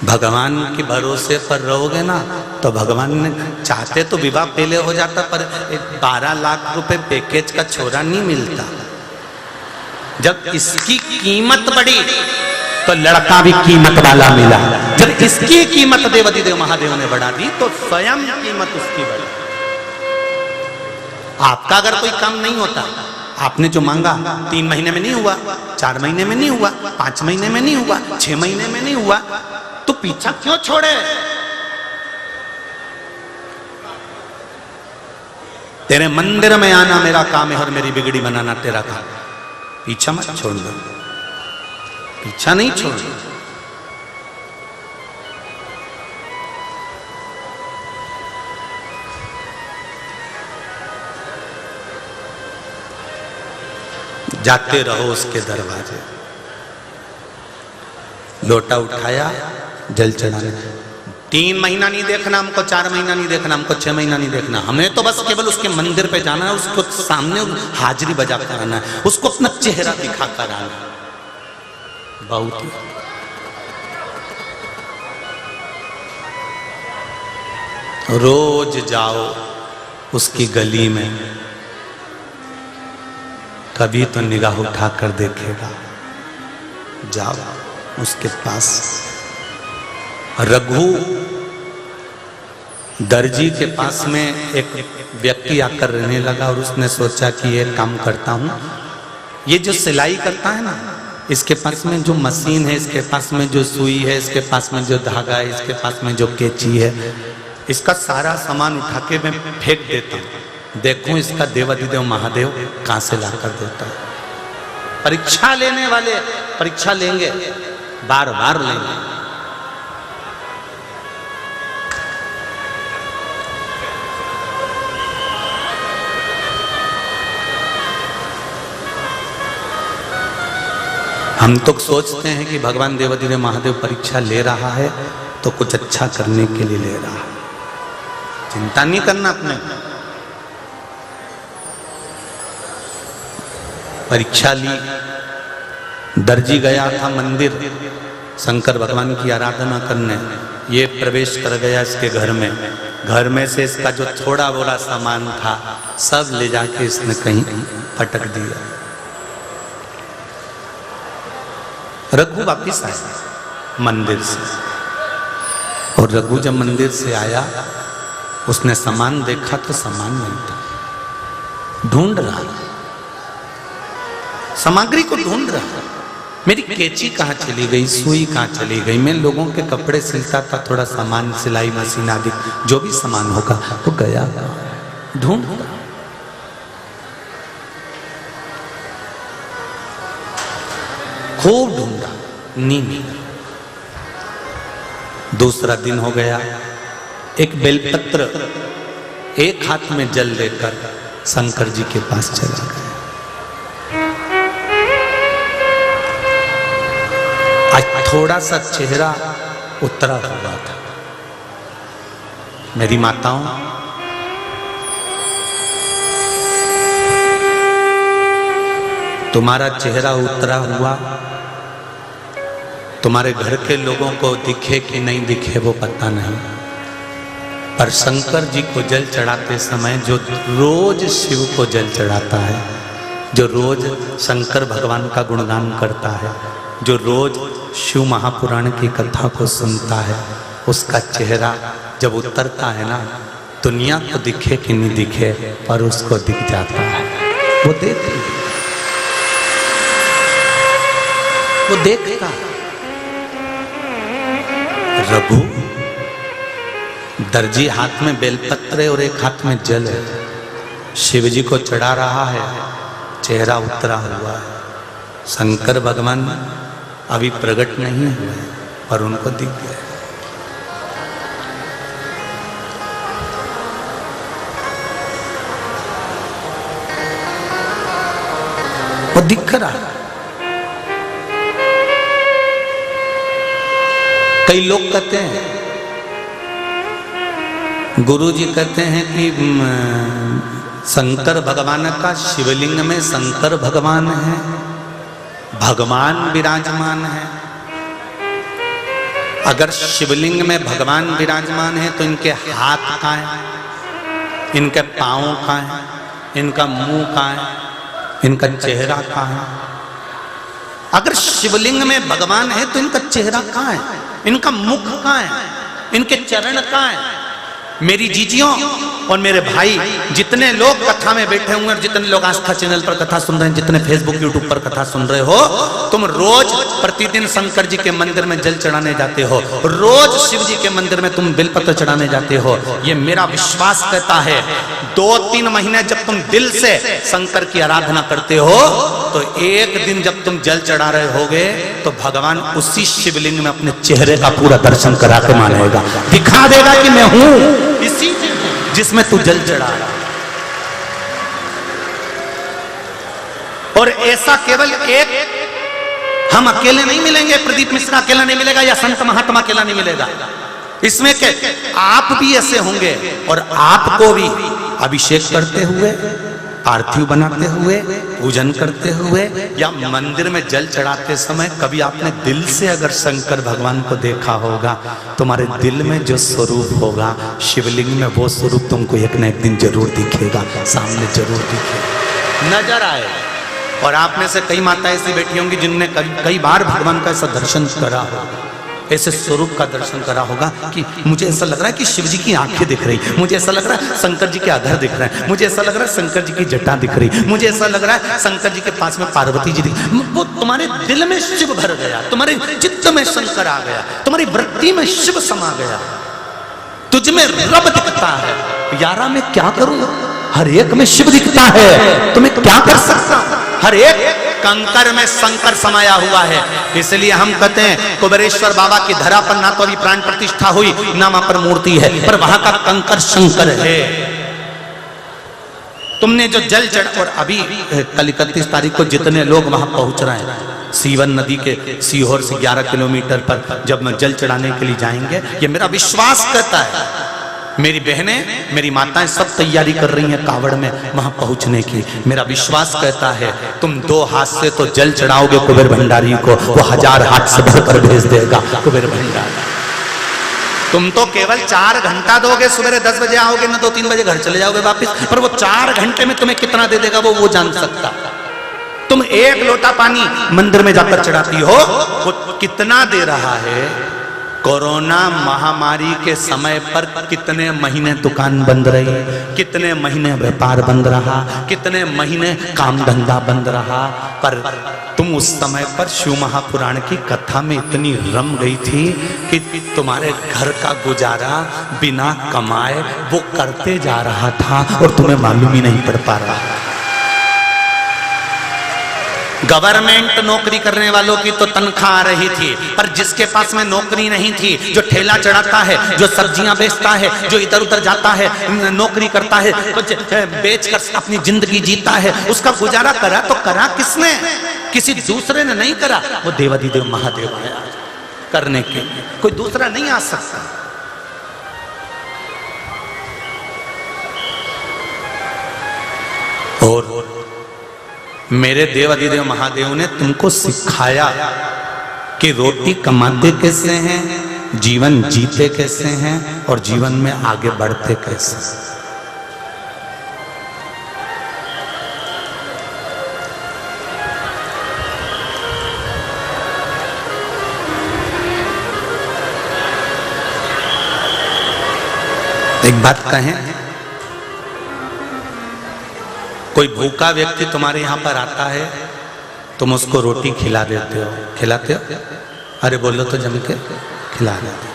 भगवान के भरोसे पर रहोगे ना तो भगवान ने चाहते तो विवाह पहले हो जाता, पर 12 लाख रुपए पैकेज का छोरा नहीं मिलता। जब इसकी कीमत बढ़ी तो लड़का भी कीमत वाला मिला। जब इसकी कीमत देवाधिदेव महादेव ने बढ़ा दी तो स्वयं कीमत उसकी बढ़ी। आपका अगर कोई काम नहीं होता, आपने जो मांगा 3 महीने में नहीं हुआ, 4 महीने में नहीं हुआ, 5 महीने में नहीं हुआ, 6 महीने में नहीं हुआ, तो पीछा क्यों छोड़े? तेरे मंदिर में आना मेरा काम है और मेरी बिगड़ी बनाना तेरा काम। पीछा मत छोड़ना, पीछा नहीं छोड़ना। जाते रहो उसके दरवाजे। लोटा उठाया, जल चढ़ाने। 3 महीना नहीं देखना हमको, 4 महीना नहीं देखना हमको, 6 महीना नहीं देखना, हमें तो बस केवल उसके मंदिर पे जाना है, उसको सामने हाजिरी बजा कर आना है, उसको अपना चेहरा दिखा कर आना है। बहुत रोज जाओ उसकी गली में, कभी तो निगाह उठाकर देखेगा। जाओ उसके पास। रघु दर्जी के पास में एक व्यक्ति आकर रहने लगा और उसने सोचा कि ये काम करता हूं, ये जो सिलाई करता है ना, इसके पास में जो मशीन है, इसके पास में जो सुई है, इसके पास में जो धागा है, इसके पास में जो कैंची है, इसका सारा सामान उठा के मैं फेंक देता हूं, देखूं इसका देवाधिदेव महादेव कहां से लाकर देता है। परीक्षा लेने वाले परीक्षा लेंगे, बार बार लेंगे। हम तो सोचते हैं कि भगवान देवाधिदेव महादेव परीक्षा ले रहा है तो कुछ अच्छा करने के लिए ले रहा है, चिंता नहीं करना अपने। परीक्षा ली, दर्जी गया था मंदिर शंकर भगवान की आराधना करने, ये प्रवेश कर गया इसके घर में। घर में से इसका जो थोड़ा बोरा सामान था सब ले जाके इसने कहीं पटक दिया। रघु वापिस आया मंदिर से, और रघु जब मंदिर से आया उसने सामान देखा तो सामान नहीं था। ढूंढ रहा, सामग्री को ढूंढ रहा, मेरी कैंची कहाँ चली गई, सुई कहाँ चली गई, मैं लोगों के कपड़े सिलता था, थोड़ा सामान सिलाई मशीन आदि जो भी सामान होगा वो गया। ढूंढ खूब ढूंढा, नहीं मिला। दूसरा दिन हो गया, एक बेलपत्र एक हाथ में जल लेकर शंकर जी के पास चला गया। आज थोड़ा सा चेहरा उतरा हुआ था। मेरी माताओं, तुम्हारा चेहरा उतरा हुआ तुम्हारे घर के लोगों को दिखे कि नहीं दिखे वो पता नहीं, पर शंकर जी को जल चढ़ाते समय जो रोज शिव को जल चढ़ाता है, जो रोज शंकर भगवान का गुणगान करता है, जो रोज शिव महापुराण की कथा को सुनता है, उसका चेहरा जब उतरता है ना, दुनिया को दिखे कि नहीं दिखे पर उसको दिख जाता है। वो देखता। रघु दर्जी हाथ में बेलपत्र है और एक हाथ में जल है, शिव जी को चढ़ा रहा है, चेहरा उतरा हुआ है। शंकर भगवान अभी प्रकट नहीं हुए पर उनको दिख गया। वो दिख रहा है। कई लोग कहते हैं, गुरु जी कहते हैं कि शंकर भगवान का शिवलिंग में शंकर भगवान है, भगवान विराजमान है। अगर शिवलिंग में भगवान विराजमान है तो इनके हाथ कहाँ है, इनके पांव कहाँ है, इनका मुंह कहाँ है, इनका चेहरा कहाँ है। अगर शिवलिंग में भगवान है तो इनका चेहरा कहाँ है, इनका मुख कहाँ है, इनके चरण कहाँ है। मेरी जीजियों और मेरे भाई, जितने लोग कथा में बैठे हुए और जितने लोग आस्था चैनल पर कथा सुन रहे हैं, जितने फेसबुक यूट्यूब पर कथा सुन रहे हो, तुम रोज प्रतिदिन शंकर जी के मंदिर में जल चढ़ाने जाते हो, रोज शिव जी के मंदिर में तुम बेलपत्र चढ़ाने जाते हो। ये मेरा विश्वास कहता है 2-3 महीने जब तुम दिल से शंकर की आराधना करते हो तो एक दिन जब तुम जल चढ़ा रहे होगे तो भगवान उसी शिवलिंग में अपने चेहरे का पूरा दर्शन करा के मानेगा, दिखा देगा कि मैं हूं इसी जिसमें तू जल चढ़ा रहा। और ऐसा केवल एक हम अकेले नहीं मिलेंगे, प्रदीप मिश्रा अकेला नहीं मिलेगा या संत महात्मा अकेला नहीं मिलेगा। इसमें के आप भी ऐसे होंगे और आपको भी अभिषेक करते हुए, पार्थिव बनाते हुए, पूजन करते हुए या मंदिर में जल चढ़ाते समय कभी आपने दिल से अगर शंकर भगवान को देखा होगा, तुम्हारे दिल में जो स्वरूप होगा शिवलिंग में, वो स्वरूप तुमको एक न एक दिन जरूर दिखेगा, सामने जरूर दिखेगा, नजर आए। और आप में से कई माताएं ऐसी बैठी होंगी जिनने कई बार भगवान का ऐसा दर्शन करा होगा, ऐसे स्वरूप का दर्शन करा होगा कि मुझे ऐसा लग रहा है कि शिव जी की आंखें दिख रही, मुझे ऐसा लग रहा है शंकर जी के अधर दिख रहे हैं, मुझे ऐसा लग रहा है शंकर जी की जटा दिख रही, मुझे ऐसा लग रहा है शंकर जी के पास में पार्वती जी दिख। वो तुम्हारे दिल में शिव भर गया, तुम्हारे चित्त में शंकर आ गया, तुम्हारी वृत्ति में शिव समा गया, तुझ में रब दिखता है। यारा मैं क्या करूं, हर एक में शिव दिखता है, तुम्हें क्या कर सकता, हर एक कंकर में शंकर समाया हुआ है। इसलिए हम कहते हैं कुबेरेश्वर बाबा की धरा पर ना तो अभी प्राण प्रतिष्ठा हुई, ना वहां पर मूर्ति है, पर वहां का कंकर शंकर है। तुमने जो जल चढ़, और अभी कल 31 तारीख को जितने लोग वहां पहुंच रहे हैं, सीवन नदी के सीहोर से 11 किलोमीटर पर जब जल चढ़ाने के लिए जाएंगे, ये मेरा विश्वास कहता है, मेरी बहनें, मेरी माताएं सब तैयारी कर रही हैं कावड़ में वहां पहुंचने की। मेरा विश्वास कहता है तुम 2 हाथ से तो जल चढ़ाओगे कुबेर भंडारी को, वो 1000 हाथ से भरकर भेज देगा कुबेर भंडारी। तुम तो केवल 4 घंटा दोगे, सुबह 10 बजे आओगे ना, 2-3 बजे घर चले जाओगे वापस, पर वो 4 घंटे में तुम्हें कितना दे देगा वो जान सकता। तुम 1 लोटा पानी मंदिर में जाकर चढ़ाती हो, वो कितना दे रहा है। कोरोना महामारी के समय पर कितने महीने दुकान बंद रही, कितने महीने व्यापार बंद रहा, कितने महीने काम धंधा बंद रहा, पर तुम उस समय पर शिव महापुराण की कथा में इतनी रम गई थी कि तुम्हारे घर का गुजारा बिना कमाए वो करते जा रहा था और तुम्हें मालूम ही नहीं पड़ पा रहा। गवर्नमेंट नौकरी करने वालों की तो तनख्वाह आ रही थी, पर जिसके पास में नौकरी नहीं थी, जो ठेला चढ़ाता है, जो सब्जियां बेचता है, जो इधर उधर जाता है, नौकरी करता है, कुछ बेचकर अपनी जिंदगी जीता है, उसका गुजारा करा तो करा किसने? किसी दूसरे ने नहीं करा, वो देवाधिदेव महादेव आया करने के लिए, कोई दूसरा नहीं आ सकता। और मेरे देवाधिदेव महादेव ने तुमको सिखाया कि रोटी कमाते कैसे हैं, जीवन जीते कैसे हैं और जीवन में आगे बढ़ते कैसे। एक बात कहें, कोई भूखा व्यक्ति तुम्हारे यहां पर आता है, तुम उसको रोटी खिला देते हो, खिलाते हो? अरे बोलो तो जम के खिला देते।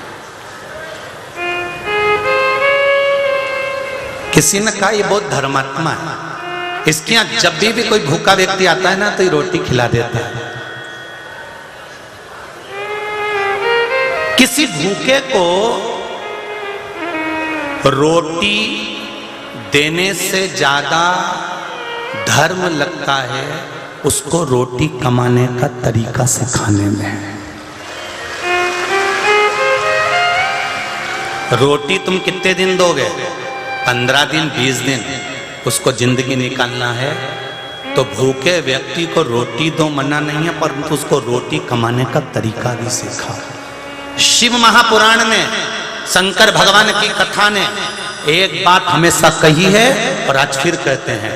किसी ने कहा ये बहुत धर्मात्मा है, इसके यहां जब भी कोई भूखा व्यक्ति आता है ना तो ये रोटी खिला देता है। किसी भूखे को रोटी देने से ज्यादा धर्म लगता है उसको रोटी कमाने का तरीका सिखाने में। रोटी तुम कितने दिन दोगे? 15 दिन, 20 दिन, उसको जिंदगी निकालना है। तो भूखे व्यक्ति को रोटी दो मना नहीं है, परंतु उसको रोटी कमाने का तरीका भी सिखा। शिव महापुराण ने, शंकर भगवान की कथा ने एक बात हमेशा कही है और आज फिर कहते हैं,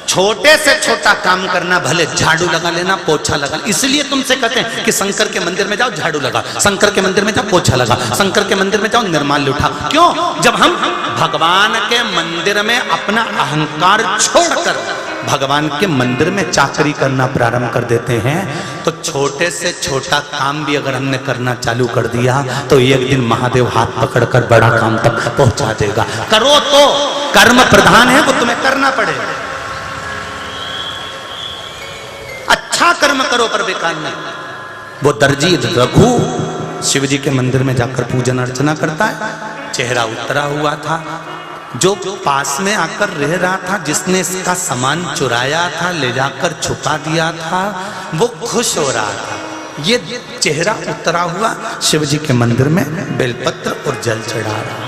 छोटे से छोटा काम करना, भले झाड़ू लगा लेना, पोछा लगा, इसलिए तुमसे कहते हैं कि शंकर के मंदिर में जाओ झाड़ू लगा, शंकर के मंदिर में जाओ पोछा लगा, शंकर के मंदिर में जाओ निर्माल्य उठा। क्यों? जब हम भगवान के मंदिर में अपना अहंकार छोड़कर भगवान के मंदिर में चाकरी करना प्रारंभ कर देते हैं, तो छोटे से छोटा काम भी अगर हमने करना चालू कर दिया तो एक दिन महादेव हाथ पकड़कर बड़ा काम तक पहुंचा देगा। करो तो, कर्म प्रधान है वो तुम्हें करना पड़ेगा। अच्छा कर्म करो पर बेकार नहीं। वो दर्जी रघु शिव जी के मंदिर में जाकर पूजन अर्चना करता है, चेहरा उतरा हुआ था, जो पास में आकर रह रहा था, जिसने इसका सामान चुराया था, ले जाकर छुपा दिया था, वो खुश हो रहा था। ये चेहरा उतरा हुआ शिव जी के मंदिर में बेलपत्र और जल चढ़ा रहा।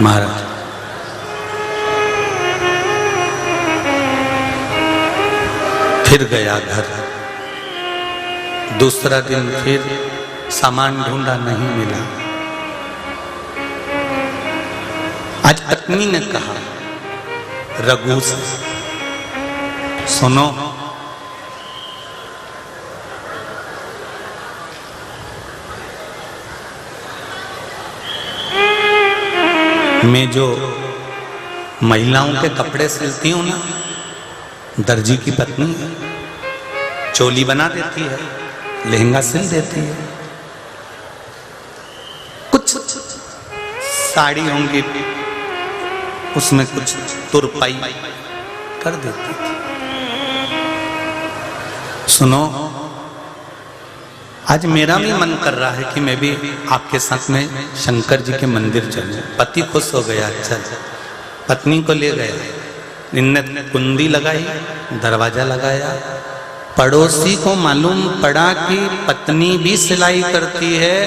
महाराज फिर गया घर। दूसरा दिन फिर सामान ढूंढा, नहीं मिला। आज पत्नी ने कहा रघु से, सुनो मैं जो महिलाओं के कपड़े सिलती हूं ना, दर्जी की पत्नी है, चोली बना देती है, लहंगा सिल देती है, कुछ साड़ी होंगी उसमें कुछ तुरपाई कर देती थी। सुनो, आज मेरा भी मन कर रहा है कि मैं भी आपके साथ में शंकर जी के मंदिर चलूं। पति खुश हो गया, चल। पत्नी को ले गया, इनने कुंडी लगाई, दरवाजा लगाया। पड़ोसी को मालूम पड़ा कि पत्नी भी सिलाई करती है।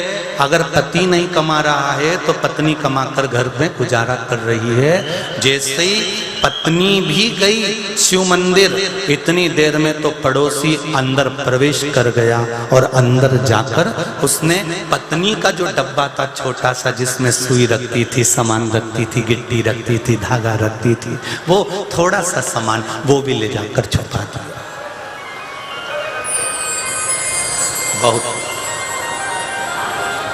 अगर पति नहीं कमा रहा है तो पत्नी कमाकर घर में गुजारा कर रही है। जैसे ही पत्नी भी गई शिव मंदिर, इतनी देर में तो पड़ोसी अंदर प्रवेश कर गया और अंदर जाकर उसने पत्नी का जो डब्बा था छोटा सा, जिसमें सुई रखती थी, सामान रखती थी, गिट्टी रखती थी, धागा रखती थी, वो थोड़ा सा सामान वो भी ले जाकर छुपा दिया। बहुत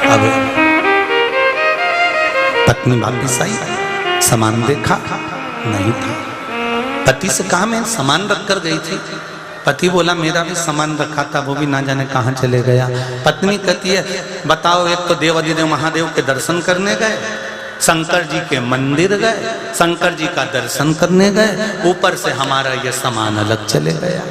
अब पत्नी वापिस आई, सामान देखा नहीं था। पति से कहा मैं सामान रख कर गई थी। पति बोला मेरा भी सामान रखा था, वो भी ना जाने कहाँ चले गया। पत्नी कहती है बताओ, एक तो देवाधिदेव महादेव के दर्शन करने गए, शंकर जी के मंदिर गए, शंकर जी का दर्शन करने गए, ऊपर से हमारा ये सामान अलग चले गया।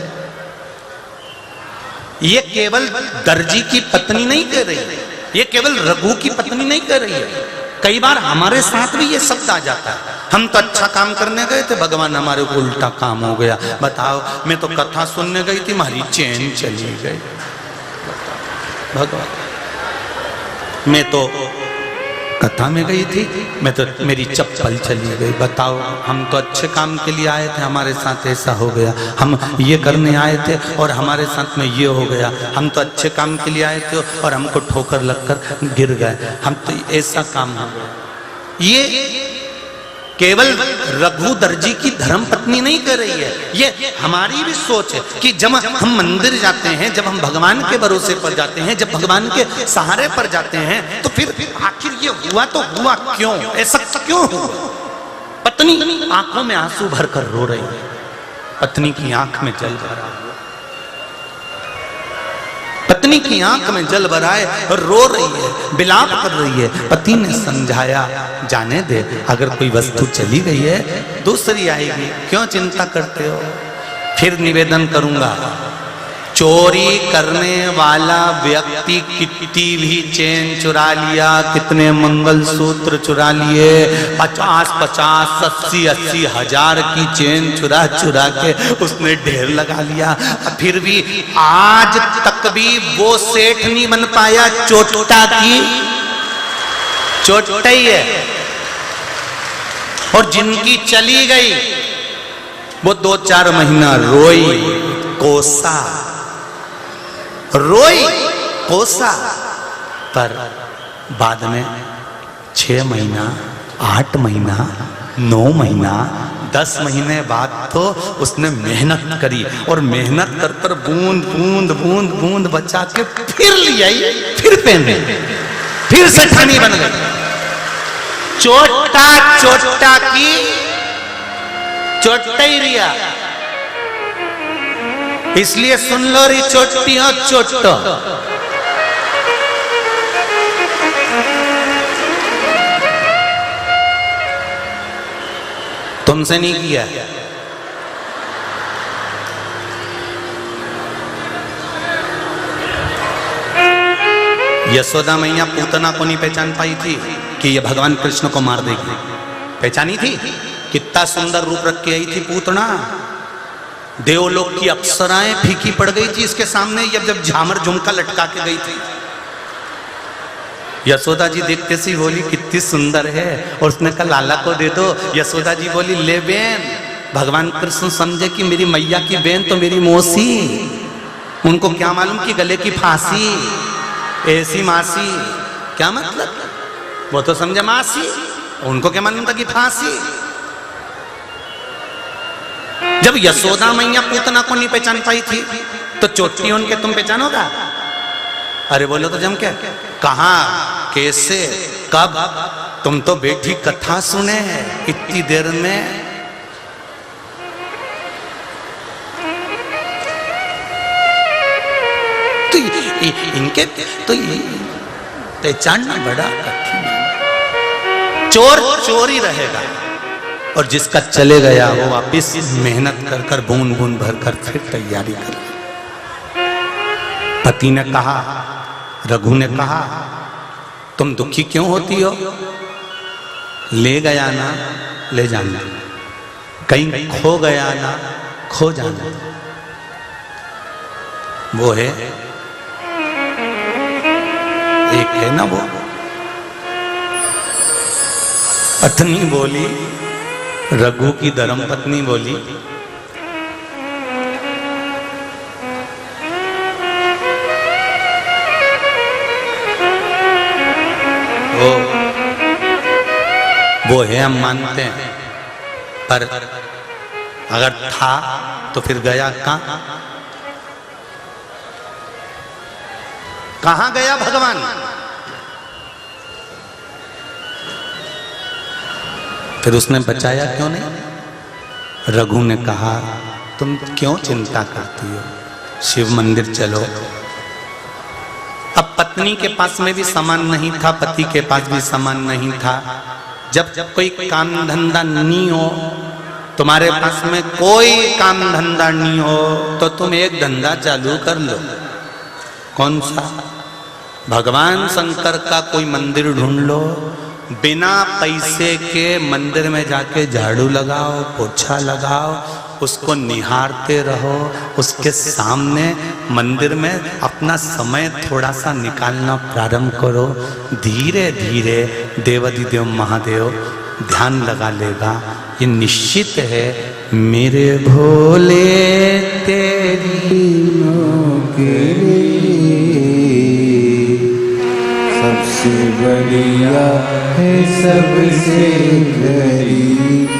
ये केवल दर्जी की पत्नी नहीं कह रही है, ये केवल रघु की पत्नी नहीं कह रही है। कई बार हमारे साथ भी ये शब्द आ जाता है। हम तो अच्छा काम करने गए थे, भगवान हमारे को उल्टा काम हो गया। बताओ, मैं तो कथा सुनने गई थी, हमारी चैन चली गई। भगवान, मैं तो कथा में गई थी, मैं तो मेरी चप्पल चली गई। बताओ, हम तो अच्छे काम के लिए आए थे, हमारे साथ ऐसा हो गया। हम ये करने आए थे और हमारे साथ में ये हो गया। हम तो अच्छे काम के लिए आए थे और हमको ठोकर लगकर गिर गए। हम तो ऐसा काम हो गया। ये केवल रघु दर्जी की धर्म पत्नी नहीं कर रही है, ये हमारी भी सोच है कि जब हम मंदिर जाते हैं, जब हम भगवान के भरोसे पर जाते हैं, जब भगवान के सहारे पर जाते हैं, तो फिर आखिर ये हुआ तो हुआ क्यों, ऐसा क्यों हुआ? पत्नी आंखों में आंसू भरकर रो रही है, पत्नी की आंख में जल भरा, पत्नी की आंख में जल भराए और रो रही है, विलाप कर रही है। पति ने समझाया जाने दे, अगर कोई वस्तु चली गई है दूसरी आएगी, क्यों चिंता करते हो। फिर निवेदन करूंगा, चोरी करने वाला व्यक्ति कितनी भी चेन चुरा लिया, कितने मंगलसूत्र चुरा लिए, 50-50, 80-80 हजार की चेन चुरा चुरा के उसने ढेर लगा लिया। फिर भी आज तक भी वो सेठ नहीं बन पाया, चोटा की चोटा ही है। और जिनकी चली गई वो 2-4 महीना रोई कोसा, रोई कोसा, पर बाद में 6 महीना, 8 महीना, 9 महीना, 10 महीने बाद तो उसने मेहनत करी और मेहनत कर कर बूंद बूंद बूंद बूंद बचा के फिर लिया, फिर पहने, फिर सेठानी बन गई। चोटा चोटा की चोटा ही रिया। इसलिए सुन लो री चोटी हो चोटो। तुमसे नहीं किया, यशोदा मैया पूतना को नहीं पहचान पाई थी कि ये भगवान कृष्ण को मार देगी। पहचानी थी? कितना सुंदर रूप रख के आई थी पूतना। देवलोक की अप्सराएं फीकी पड़ गई थी इसके सामने, जब झामर झुमका लटका के गई थी। यशोदा जी देखते सी बोली कितनी सुंदर है, और उसने कहा लाला को दे दो। यशोदा जी बोली ले बेन। भगवान कृष्ण समझे कि मेरी मैया की बेन तो मेरी मौसी, उनको क्या मालूम कि गले की फांसी, ऐसी मासी, क्या मतलब? वो तो समझे मासी, उनको क्या मालूम था कि फांसी। जब यशोदा मैया पूतना को नहीं पहचान पाई थी तो चोटी उनके तुम पहचानोगा? अरे बोलो तो जम क्या, कहां, कैसे, कब? तुम तो बेटी कथा सुने इतनी देर में। तो इनके तो पहचानना बड़ा कठिन है। चोर चोर ही रहेगा, और जिसका चले गया वो वापिस मेहनत कर कर बूंद बूंद भर कर फिर तैयारी कर। पति ने कहा, रघु ने कहा, तुम दुखी क्यों होती हो? ले गया ना ले जाना, कहीं खो गया ना खो जाना। वो है एक है ना वो। पत्नी बोली, रघु की धर्म पत्नी बोली, वो है हम मानते हैं, पर अगर था तो फिर गया कहां? कहां गया भगवान? फिर उसने बचाया क्यों नहीं? रघु ने कहा तुम क्यों चिंता करती हो, शिव मंदिर चलो। अब पत्नी के पास में भी सामान नहीं था, पति के पास भी सामान नहीं था। जब कोई काम धंधा नहीं हो, तुम्हारे पास में कोई काम धंधा नहीं हो, तो तुम एक धंधा चालू कर लो। कौन सा? भगवान शंकर का कोई मंदिर ढूंढ लो, बिना पैसे के मंदिर में जाके झाड़ू लगाओ, पोछा लगाओ, उसको निहारते रहो, उसके सामने मंदिर में अपना समय थोड़ा सा निकालना प्रारंभ करो। धीरे धीरे देवाधिदेव महादेव ध्यान लगा लेगा, ये निश्चित है। मेरे भोले तेरी नौकरी सबसे बढ़िया है, सबसे गरीब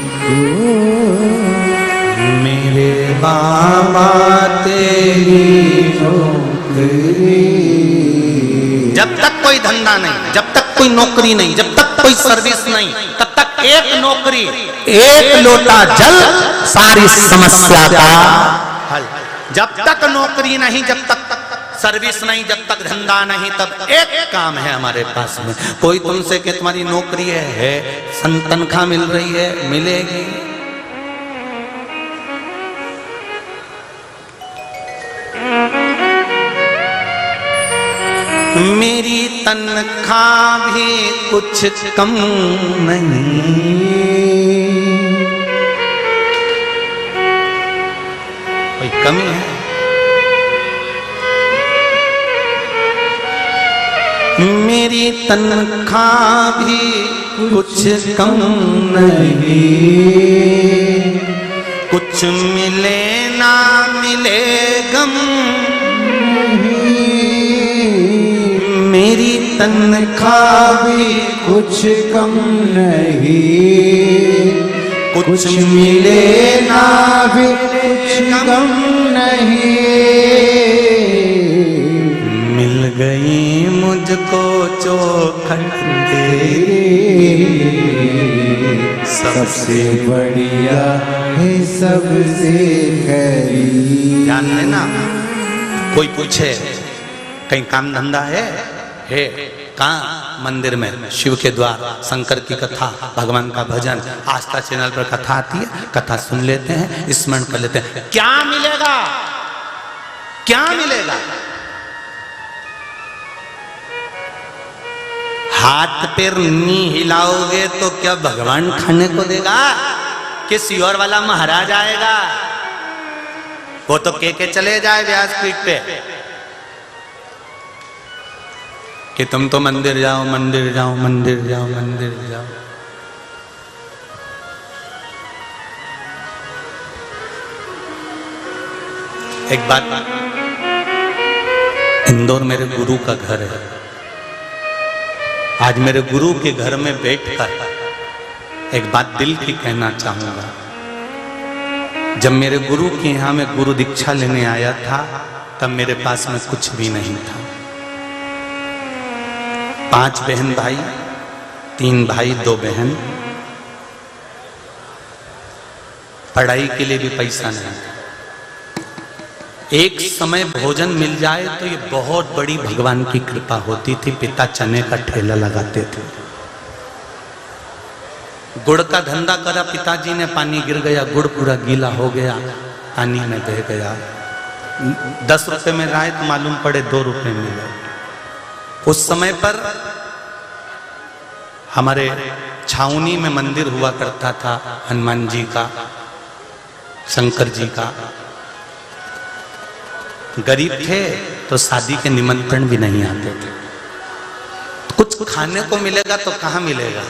मेरे बाबा तेरी नौकरी। जब तक कोई धंधा नहीं, जब तक कोई नौकरी नहीं, जब तक कोई सर्विस नहीं, तब तक एक नौकरी, एक लोटा जल, सारी समस्या का हल। जब तक नौकरी नहीं, जब तक सर्विस नहीं, जब तक धंधा नहीं, तब एक काम है हमारे पास में। कोई तुमसे कि तुम्हारी नौकरी है, तनख्वाह मिल रही है, मिलेगी। मेरी तनख्वाह भी कुछ कम नहीं, कोई कमी है? मेरी तनख्वाह भी कुछ कम नहीं, कुछ मिले ना मिले गम मेरी तनख्वाह भी कुछ कम नहीं, कुछ मिले ना भी कुछ कम नहीं। मिल गई मुझको चौखट तेरी, सबसे बढ़िया है, सबसे खरी। ध्यान देना, कोई पूछे कहीं काम धंधा है कहाँ? मंदिर में, शिव के द्वार, शंकर की कथा, भगवान का भजन, आस्था चैनल पर कथा आती है, कथा सुन लेते हैं, स्मरण कर लेते हैं। क्या मिलेगा? क्या मिलेगा? हाथ पैर नहीं हिलाओगे तो क्या भगवान खाने को देगा कि सियोर वाला महाराज आएगा? वो तो के चले जाए व्यासपीठ पे कि तुम तो मंदिर जाओ, मंदिर जाओ, मंदिर जाओ, मंदिर जाओ। एक बात, इंदौर मेरे गुरु का घर है। आज मेरे गुरु के घर में बैठकर एक बात दिल की कहना चाहूंगा। जब मेरे गुरु के यहाँ मैं गुरु दीक्षा लेने आया था तब मेरे पास में कुछ भी नहीं था। 5 बहन भाई, 3 भाई 2 बहन, पढ़ाई के लिए भी पैसा नहीं था। एक समय भोजन मिल जाए तो ये बहुत बड़ी भगवान की कृपा होती थी। पिता चने का ठेला लगाते थे। गुड़ का धंधा करा पिताजी ने, पानी गिर गया, गुड़ पूरा गीला हो गया, पानी में बह गया। 10 रुपए में लाए तो मालूम पड़े 2 रुपए मिले। उस समय पर हमारे छावनी में मंदिर हुआ करता था, हनुमान जी का, शंकर जी का। गरीब थे तो शादी के निमंत्रण भी नहीं आते थे। कुछ खाने को मिलेगा तो कहाँ मिलेगा,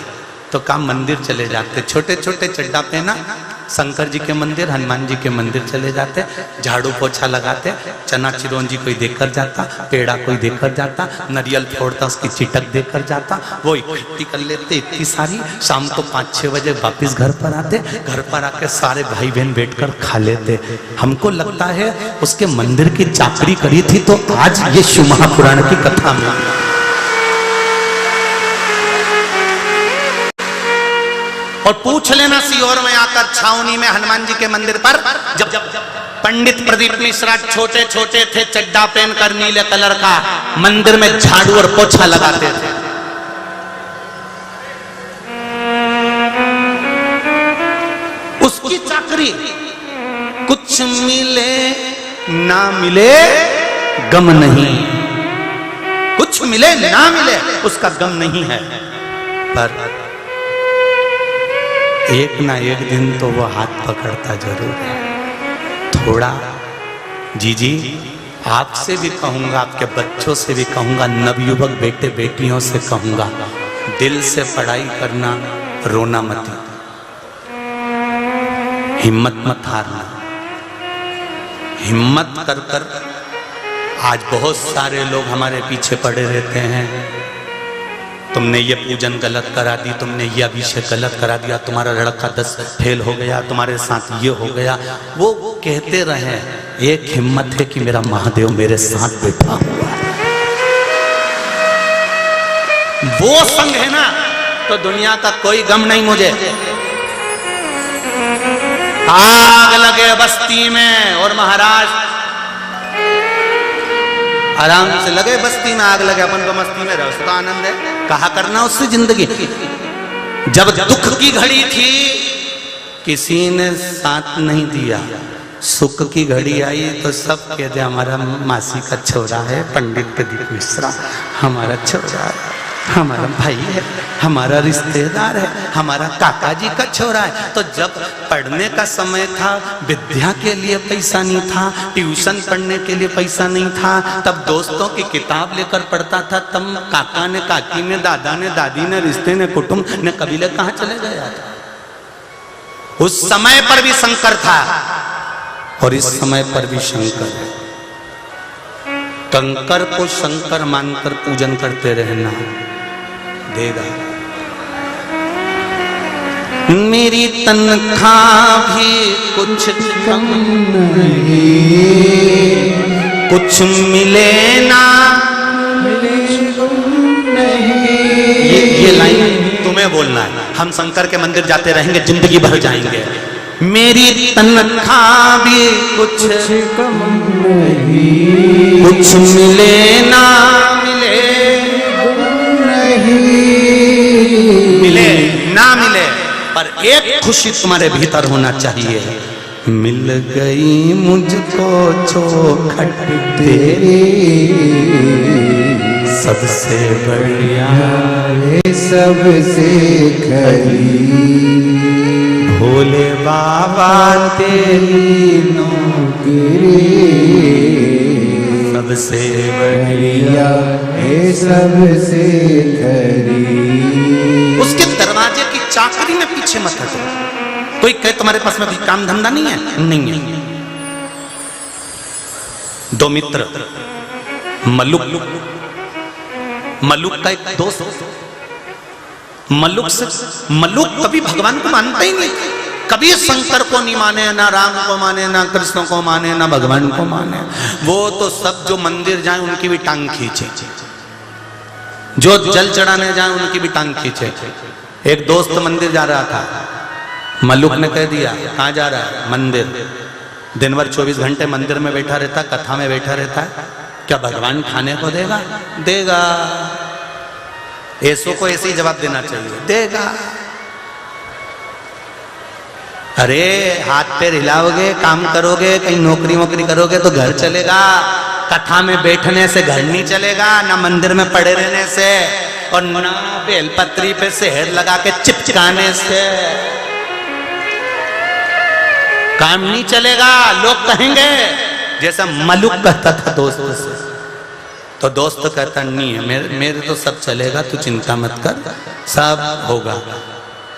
तो काम मंदिर चले जाते। छोटे छोटे चड्डा पहना, शंकर जी के मंदिर, हनुमान जी के मंदिर चले जाते, झाड़ू पोछा लगाते, चना चिरौंजी कोई देकर जाता, पेड़ा कोई देकर जाता, नारियल फोड़ता उसकी चिटक देकर जाता, वो इकट्ठी कर लेते इतनी सारी। शाम को 5-6 बजे वापिस घर पर आते, घर पर आके सारे भाई बहन बैठकर खा लेते। हमको लगता है उसके मंदिर की चाकरी करी थी तो आज ये शिव महापुराण की कथा में। और पूछ लेना सीहोर में आकर, छावनी में हनुमान जी के मंदिर पर जब पंडित प्रदीप मिश्रा छोटे छोटे थे, चड्डा पहनकर नीले कलर का मंदिर में झाड़ू और पोछा लगाते थे। उसकी चाकरी, कुछ मिले ना मिले गम नहीं, कुछ मिले ना मिले उसका गम नहीं है, पर एक ना एक दिन तो वो हाथ पकड़ता जरूर है। थोड़ा जीजी आपसे भी कहूंगा, आपके बच्चों से भी कहूंगा, नवयुवक बेटे बेटियों से कहूंगा, दिल से पढ़ाई करना, रोना मत, हिम्मत मत हारना। हिम्मत कर कर आज बहुत सारे लोग हमारे पीछे पड़े रहते हैं। तुमने ये पूजन गलत करा दी, तुमने ये अभिषेक गलत करा दिया, तुम्हारा लड़का 10 फेल हो गया, तुम्हारे साथ ये हो गया। वो कहते रहे, एक हिम्मत है कि मेरा महादेव मेरे साथ बैठा हुआ है। वो संग है ना तो दुनिया का कोई गम नहीं मुझे। आग लगे बस्ती में और महाराज आराम से लगे, बस्ती में आग लगे, अपन को मस्ती में रहो, उसका आनंद है, कहा करना उससे जिंदगी। जब दुख की घड़ी थी किसी ने साथ नहीं दिया, सुख की घड़ी आई तो सब कहते हमारा मासी का छोरा है, पंडित प्रदीप मिश्रा हमारा छोरा है, हमारा भाई है, हमारा रिश्तेदार है, हमारा काका जी का छोरा है। तो जब पढ़ने का समय था, विद्या के लिए पैसा नहीं था, ट्यूशन पढ़ने के लिए पैसा नहीं था, तब दोस्तों की किताब लेकर पढ़ता था, तब काका ने, काकी ने, दादा ने, दादी ने, रिश्ते ने, कुटुंब ने, कबीले कहाँ चले गया था। उस समय पर भी शंकर था और इस समय पर भी शंकर है। कंकर को शंकर मानकर पूजन करते रहना देगा। मेरी तनख्वाह भी कुछ कम नहीं, कुछ मिले ना मिले नहीं। ये लाइन तुम्हें बोलना है। हम शंकर के मंदिर जाते रहेंगे, जिंदगी भर जाएंगे। मेरी तनख्वाह भी कुछ कम नहीं, कुछ मिले ना मिले नहीं, मिले ना मिले, पर एक खुशी तुम्हारे भीतर होना चाहिए, मिल गई मुझको चौखट तेरी सबसे बढ़िया है सबसे खरी, भोले बाबा तेरी नौकरी सबसे बढ़िया है सबसे खरी। उसके दरवाजे की चाकरी में पीछे मत हटो। कोई कहे तुम्हारे पास में कोई काम धंधा नहीं है, नहीं है। दो मित्र, मल्लुक का एक दोस्त, मल्लुक कभी भगवान को मानता ही नहीं, कभी शंकर को नहीं माने, ना राम को माने, ना कृष्ण को माने, ना भगवान को माने। वो तो सब जो मंदिर जाए उनकी भी टांग खींचे, जो जल चढ़ाने जाए उनकी भी टांग खींचे। एक दोस्त मंदिर जा रहा था, मल्लुक ने कह दिया कहाँ जा रहा है? मंदिर। दिन भर 24 घंटे मंदिर में बैठा रहता, कथा में बैठा रहता है, क्या भगवान खाने को देगा? देगा। ऐसो को ऐसे ही जवाब देना चाहिए, देगा। अरे हाथ पैर हिलाओगे, काम करोगे, कहीं नौकरी वोकरी करोगे तो घर चलेगा। कथा में बैठने से घर नहीं चलेगा, ना मंदिर में पड़े रहने से, और ना बेलपत्री पे शहर लगा के चिपचिकाने से काम नहीं चलेगा। लोग कहेंगे, जैसा मल्लुक कहता था दोस्त से, तो दोस्त कहता नहीं है, मेरे तो सब चलेगा, तू चिंता मत कर, सब होगा।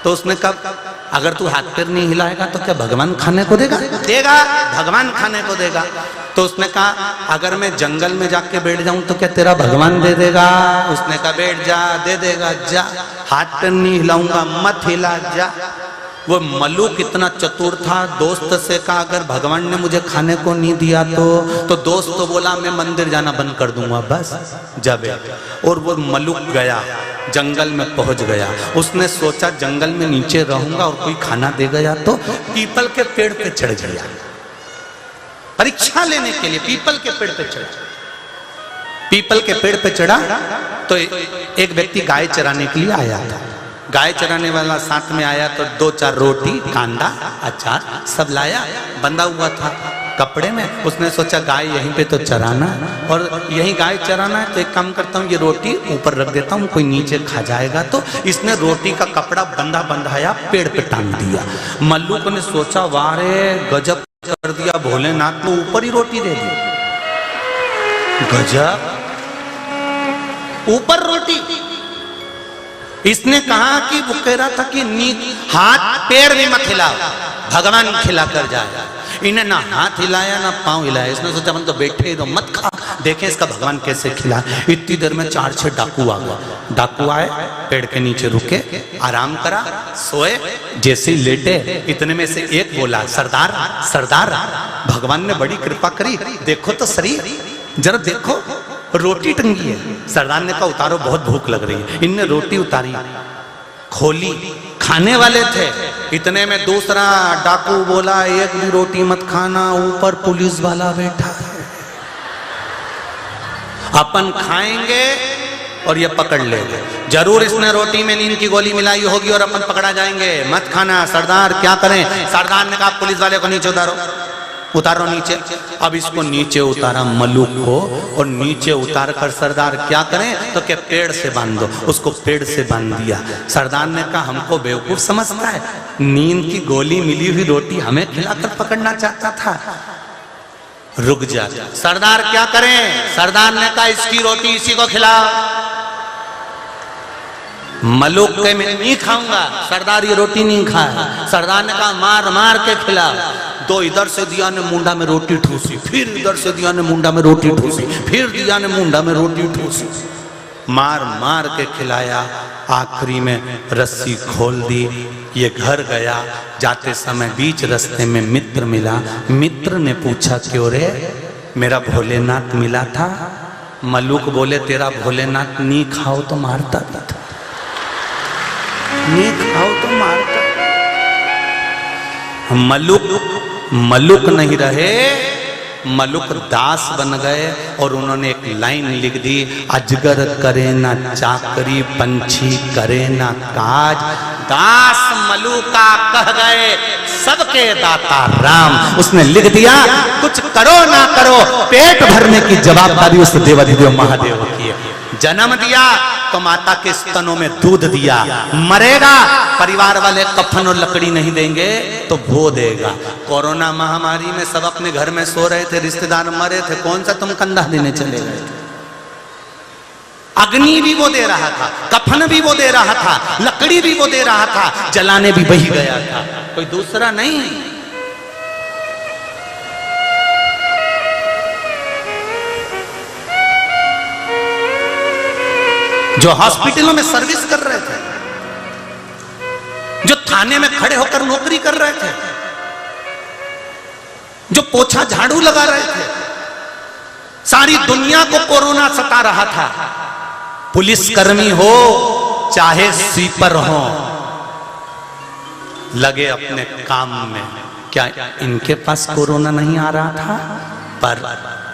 तो उसने कहा अगर तू हाथ पैर नहीं हिलाएगा तो क्या भगवान खाने को देगा? देगा, भगवान खाने को देगा। तो उसने कहा अगर मैं जंगल में जाके बैठ जाऊं तो क्या तेरा भगवान दे देगा? उसने कहा बैठ जा, दे देगा, जा। हाथ पैर नहीं हिलाऊंगा, मत हिला, जा। वो मल्लुक इतना चतुर था, दोस्त से कहा अगर भगवान ने मुझे खाने को नहीं दिया तो दोस्त तो बोला मैं मंदिर जाना बंद कर दूंगा, बस जब। और वो मल्लुक गया, जंगल में पहुंच गया। उसने सोचा जंगल में नीचे रहूंगा और कोई खाना दे गया तो पीपल के पेड़ पे चढ़ गया, परीक्षा लेने के लिए पीपल के पेड़ पे चढ़ा। पीपल के पेड़ पे चढ़ा तो एक व्यक्ति गाय चराने के लिए आया था। गाय चराने वाला साथ में आया तो 2-4 रोटी, कांदा, अचार सब लाया, बंधा हुआ था कपड़े में। उसने सोचा गाय यहीं पे तो चराना और यहीं गाय चराना है, तो एक काम करता हूँ, ये रोटी ऊपर रख देता हूँ, कोई नीचे खा जाएगा। तो इसने रोटी का कपड़ा बंधाया, पेड़ पे टांग दिया। मल्लुक ने सोचा वाह रे गजब कर दिया, भोलेनाथ ने ऊपर ही रोटी दे दी, गजब, ऊपर रोटी। इसने कहा कि वो कह रहा था कि हाथ पैर भी मत हिलाओ, भगवान खिला कर जाए। इन्हें ना हाथ हिलाया ना पांव हिलाया। इसने सोचा मन तो बैठे ही तो मत खा, देखें इसका भगवान कैसे खिला। इतनी देर में 4-6 डाकू आ गए। डाकू आए, पेड़ के नीचे रुके, आराम करा, सोए। जैसे ही लेटे इतने में से एक बोला सरदार सरदार, भगवान ने बड़ी कृपा करी, देखो तो शरीर जरा देखो, रोटी टंगी है। सरदार ने कहा उतारो, बहुत भूख लग रही है। इनने रोटी उतारी, खोली, खाने वाले थे। इतने में दूसरा डाकू बोला एक भी रोटी मत खाना, ऊपर पुलिस वाला बैठा है, अपन खाएंगे और ये पकड़ लेंगे। जरूर इसने रोटी में नींद की गोली मिलाई होगी और अपन पकड़ा जाएंगे, मत खाना। सरदार क्या करें? सरदार ने कहा पुलिस वाले को नीचे उतारो नीचे। अब इसको नीचे उतारा मल्लुक को, और नीचे उतार कर सरदार क्या करें तो क्या पेड़ से बांध दो। उसको पेड़ से बांध दिया। सरदार ने कहा हमको बेवकूफ समझता है, नींद की गोली मिली हुई रोटी हमें खिलाकर पकड़ना चाहता था, रुक जा। सरदार क्या करें? सरदार ने कहा इसकी रोटी इसी को खिलाओ। मल्लुक के मैं नहीं खाऊंगा, सरदार ये रोटी नहीं खाया। सरदार ने कहा मार मार के खिलाओ। तो इधर से दिया ने मुंडा में रोटी ठूसी, फिर इधर से दिया ने मुंडा में रोटी ठूसी, फिर दिया ने मुंडा में रोटी ठूसी, मार मार के खिलाया। आखिरी में रस्सी खोल दी, ये घर गया। जाते समय बीच रास्ते में मित्र मिला। मित्र ने पूछा क्यों रे? मेरा भोलेनाथ मिला था। मल्लुक बोले तेरा भोलेनाथ नहीं खाओ तो मारता था, नहीं खाओ तो मारता। मल्लुक नहीं रहे, मल्लुक दास बन गए। और उन्होंने एक लाइन लिख दी, अजगर करे ना चाकरी, पंछी करे ना काज, दास मल्लुका कह गए सबके दाता राम। उसने लिख दिया कुछ करो ना करो, पेट भरने की जवाबदारी उस देवाधिदेव महादेव की है। जन्म दिया तो माता के स्तनों में दूध दिया, मरेगा परिवार वाले कफन और लकड़ी नहीं देंगे तो वो देगा। कोरोना महामारी में सब अपने घर में सो रहे थे, रिश्तेदार मरे थे, कौन सा तुम कंधा देने चले गए थे? अग्नि भी वो दे रहा था, कफन भी वो दे रहा था, लकड़ी भी वो दे रहा था, जलाने भी वही गया था, कोई दूसरा नहीं। जो हॉस्पिटलों में सर्विस कर रहे थे, जो थाने में खड़े होकर नौकरी कर रहे थे, जो पोछा झाड़ू लगा रहे थे, सारी दुनिया को कोरोना सता रहा था। पुलिसकर्मी हो चाहे स्वीपर हो, लगे अपने काम में। क्या इनके पास कोरोना नहीं आ रहा था? पर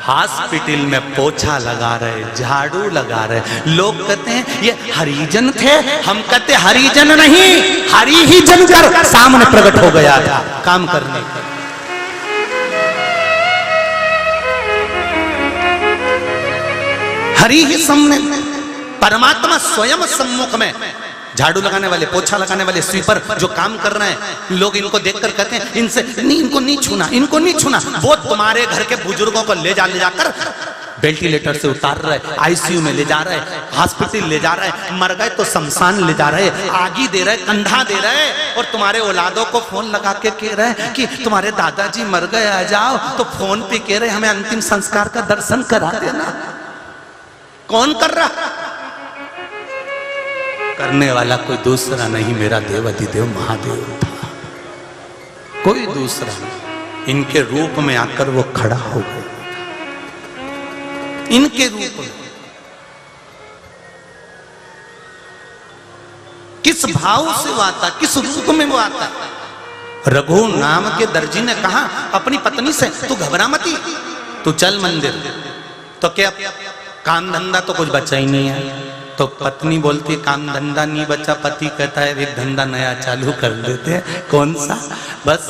हॉस्पिटल में पोछा लगा रहे, झाड़ू लगा रहे। लोग कहते हैं ये हरिजन थे, हम कहते हरिजन नहीं, हरि ही जनकर सामने प्रकट हो गया था काम करने का। हरि ही सामने, परमात्मा स्वयं सम्मुख में। झाड़ू लगाने वाले, पोछा लगाने वाले, स्वीपर जो काम कर रहे हैं, लोग इनको देखकर कहते हैं इनसे नहीं, इनको नहीं छूना, इनको नहीं छूना। वो तुम्हारे घर के बुजुर्गों को ले जाकर वेंटिलेटर से उतार रहे, आईसीयू में ले जा रहे, हॉस्पिटल ले जा रहे, मर गए तो शमशान ले जा रहे, आगी दे रहे, कंधा दे रहे, और तुम्हारे औलादों को फोन लगा के कह रहे कि तुम्हारे दादाजी मर गए, आ जाओ। तो फोन पे कह रहे हमें अंतिम संस्कार का दर्शन करा देना। कौन कर रहा? करने वाला कोई दूसरा नहीं, मेरा देवाधिदेव महादेव था, कोई दूसरा नहीं। इनके रूप में आकर वो खड़ा हो गया, इनके रूप में। किस भाव से वो आता, किस रूप में वो आता? रघु नाम के दर्जी ने कहा अपनी पत्नी से, तू घबरा मती, तू चल मंदिर। तो क्या काम धंधा तो कुछ बचा ही नहीं है। तो पत्नी बोलती काम धंधा नहीं बचा, पति कहता है एक धंधा नया चालू कर देते हैं। कौन सा? बस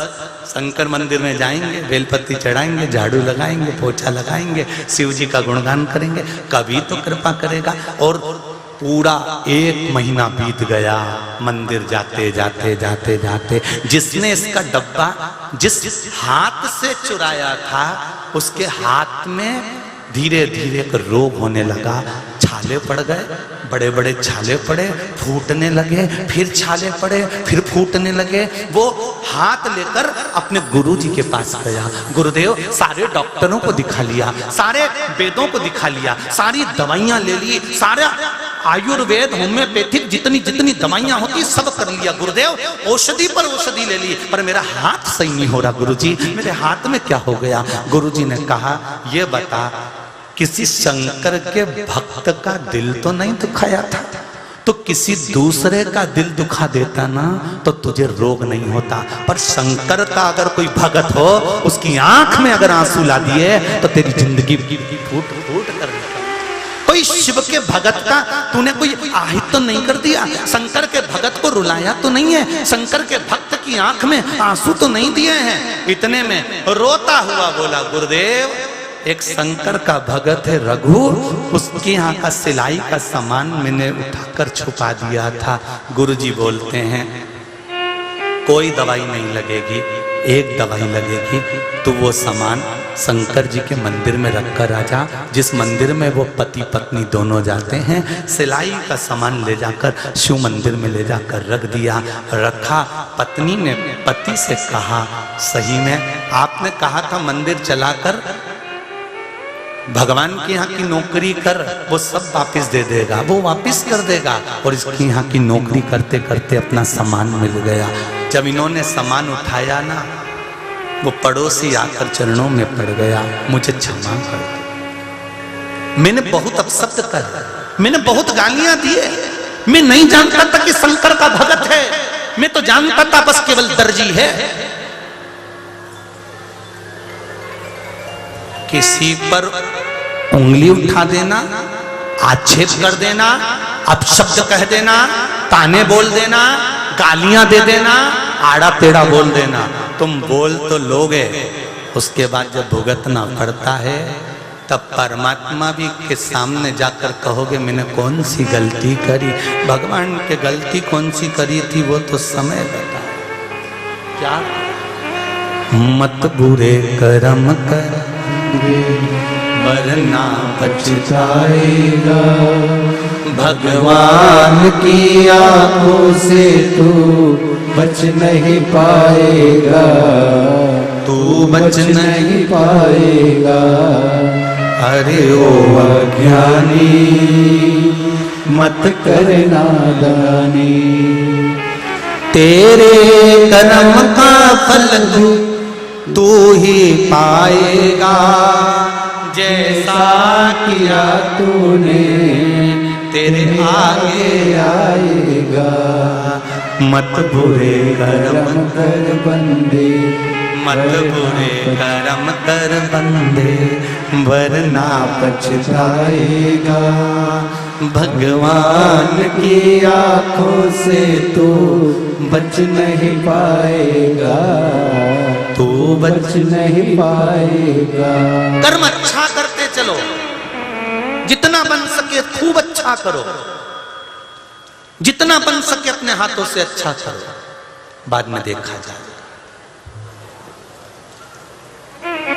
शंकर मंदिर में जाएंगे, बेलपत्ती चढ़ाएंगे, झाड़ू लगाएंगे, पोछा लगाएंगे, शिव जी का गुणगान करेंगे, कभी तो कृपा करेगा। और पूरा 1 महीना बीत गया मंदिर जाते जाते जाते जाते। जिसने इसका डब्बा जिस हाथ से चुराया था, उसके हाथ में धीरे धीरे एक रोग होने लगा। छाले पड़ गए, बड़े बड़े छाले पड़े, फूटने लगे, फिर छाले पड़े, फिर फूटने लगे। वो हाथ लेकर अपने गुरुजी के पास गया। गुरुदेव, सारे डॉक्टरों को दिखा लिया, सारे वेदों को दिखा लिया, सारी दवाइयां ले ली, सारा आयुर्वेद होम्योपैथिक जितनी जितनी दवाइयां होती सब कर लिया। गुरुदेव, औषधि पर औषधि ले ली, पर मेरा हाथ सही नहीं हो रहा। गुरुजी, मेरे हाथ में क्या हो गया? गुरुजी ने कहा, ये बता, किसी शंकर के भक्त का दिल तो नहीं दुखाया था? तो किसी दूसरे का दिल दुखा देता ना तो तुझे रोग नहीं होता। पर शंकर का अगर कोई भगत हो, उसकी आंख में अगर आंसू ला दिए तो तेरी जिंदगी फूट फूट कर देता। कोई शिव के भगत का तूने कोई आहित तो नहीं कर दिया? शंकर के भगत को रुलाया तो नहीं है? शंकर के भक्त की आंख में आंसू तो नहीं दिए हैं? इतने में रोता हुआ बोला, गुरुदेव, एक शंकर का भगत है रघु, उसके यहाँ का सिलाई का सामान मैंने उठाकर छुपा दिया था। गुरुजी बोलते हैं, कोई दवाई नहीं लगेगी, एक दवाई लगेगी। तो वो सामान शंकर जी के मंदिर में रखकर आ जा, जिस मंदिर में वो पति पत्नी दोनों जाते हैं। सिलाई का सामान ले जाकर शिव मंदिर में ले जाकर रख दिया। रखा, पत्नी ने पति से कहा, सही में आपने कहा था मंदिर चलाकर भगवान के यहाँ की नौकरी कर, वो सब वापस दे देगा, वो वापस कर देगा। और इसके यहाँ की नौकरी करते करते अपना सामान मिल गया। जब इन्होंने सामान उठाया ना, वो पड़ोसी आकर चरणों में पड़ गया, मुझे क्षमा कर दो, मैंने बहुत अपशब्द कर, मैंने बहुत गालियां दिए, मैं नहीं जानता था कि शंकर का भगत है, मैं तो जानता था बस केवल दर्जी है। किसी पर उंगली उठा देना, आक्षेप कर देना, अपशब्द कह देना, ताने बोल देना, गालियां दे देना, आड़ा टेढ़ा बोल देना, तुम बोल तो लोगे, उसके बाद जब भुगतना पड़ता है तब परमात्मा भी के सामने जाकर कहोगे मैंने कौन सी गलती करी। भगवान के गलती कौन सी करी थी वो तो समय बता। क्या मत बुरे कर्म कर वरना पछताएगा, भगवान की आंखों से तू बच नहीं पाएगा, तू बच नहीं पाएगा। अरे ओ अज्ञानी मत कर नादानी, तेरे कर्म का फल तू ही पाएगा, जैसा किया तूने तेरे आगे आएगा। मत बुरे कर्म कर बंदे, मत बुरे कर्म कर बंदे, वरना पछताएगा, भगवान की आंखों से तू बच नहीं पाएगा, तू बच नहीं पाएगा। कर्म अच्छा करते चलो, जितना बन सके खूब अच्छा करो, जितना बन सके अपने हाथों से अच्छा करो, बाद में देखा जाए,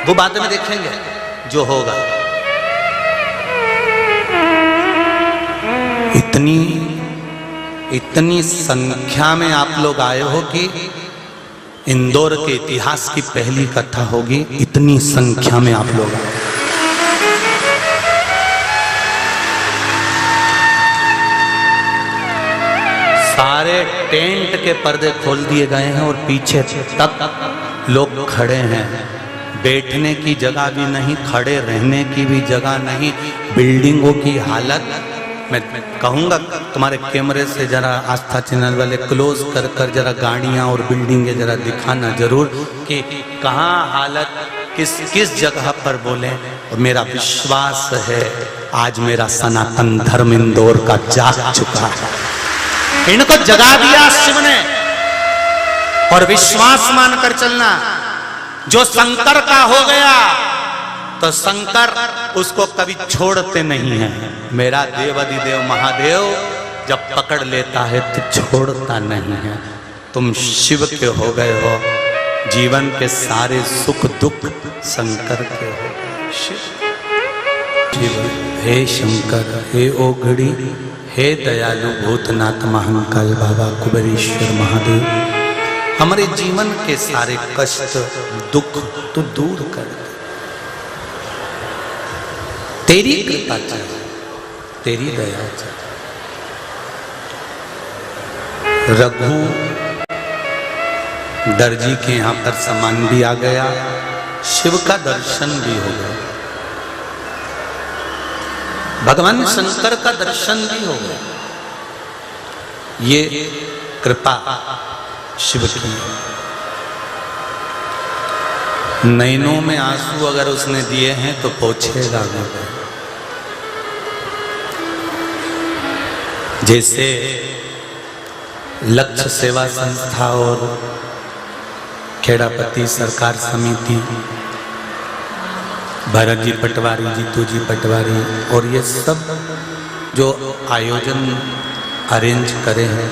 वो बाद में देखेंगे जो होगा। इतनी संख्या में आप लोग आए हो कि इंदौर के इतिहास की पहली कथा होगी। इतनी संख्या में आप लोग आए, सारे टेंट के पर्दे खोल दिए गए हैं और पीछे तक लोग खड़े हैं। बैठने की जगह भी नहीं, खड़े रहने की भी जगह नहीं। बिल्डिंगों की हालत मैं कहूँगा तुम्हारे कैमरे से जरा आस्था चैनल वाले क्लोज कर कर जरा गाड़ियाँ और बिल्डिंगें जरा दिखाना जरूर कि कहाँ हालत किस किस जगह पर बोले। और मेरा विश्वास है आज मेरा सनातन धर्म इंदौर का जाग चुका है, इनको जगा दिया शिव ने। और विश्वास मानकर चलना, जो शंकर का हो गया तो शंकर उसको कभी छोड़ते नहीं है। मेरा देवाधिदेव महादेव जब पकड़ लेता है तो छोड़ता नहीं है। तुम शिव के हो गए हो, जीवन के सारे सुख दुख शंकर के हो गए। शिव हे शंकर, हे ओघड़ी, हे दयालु भूतनाथ महाकाल बाबा कुबेरेश्वर महादेव, हमारे जीवन के सारे कष्ट दुख तो दूर कर, तेरी कृपा चाहिए, तेरी दया चाहिए। रघु दर्जी के यहाँ पर सामान भी आ गया, शिव का दर्शन भी हो गया, भगवान शंकर का दर्शन भी हो गया। ये कृपा शिव की। नैनों में आंसू अगर उसने दिए हैं तो पोंछेगा। जैसे लक्ष्य सेवा संस्था और खेड़ापति सरकार समिति, भरत जी पटवारी, जीतू जी पटवारी और ये सब जो आयोजन अरेंज करे हैं,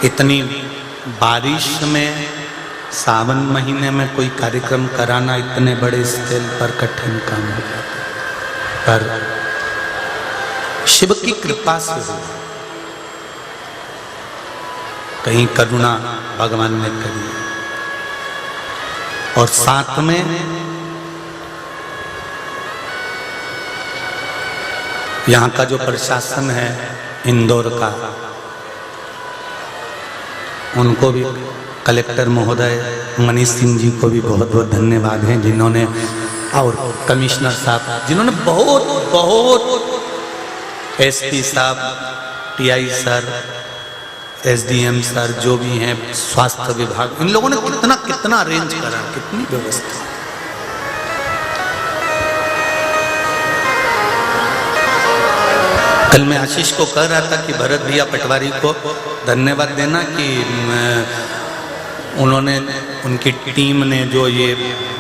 इतनी बारिश में सावन महीने में कोई कार्यक्रम कराना इतने बड़े स्केल पर कठिन काम हो जाता, पर शिव की कृपा से हो। कहीं करुणा भगवान ने करी और साथ में यहाँ का जो प्रशासन है इंदौर का, उनको भी कलेक्टर महोदय मनीष सिंह जी को भी बहुत बहुत धन्यवाद है, जिन्होंने और कमिश्नर साहब जिन्होंने बहुत बहुत, एसपी साहब, टीआई सर, एसडीएम सर जो भी हैं, स्वास्थ्य विभाग, इन लोगों ने कितना अरेंज करा, कितनी व्यवस्था। कल मैं आशीष को कह रहा था कि भरत भैया पटवारी को धन्यवाद देना कि उन्होंने, उनकी टीम ने जो ये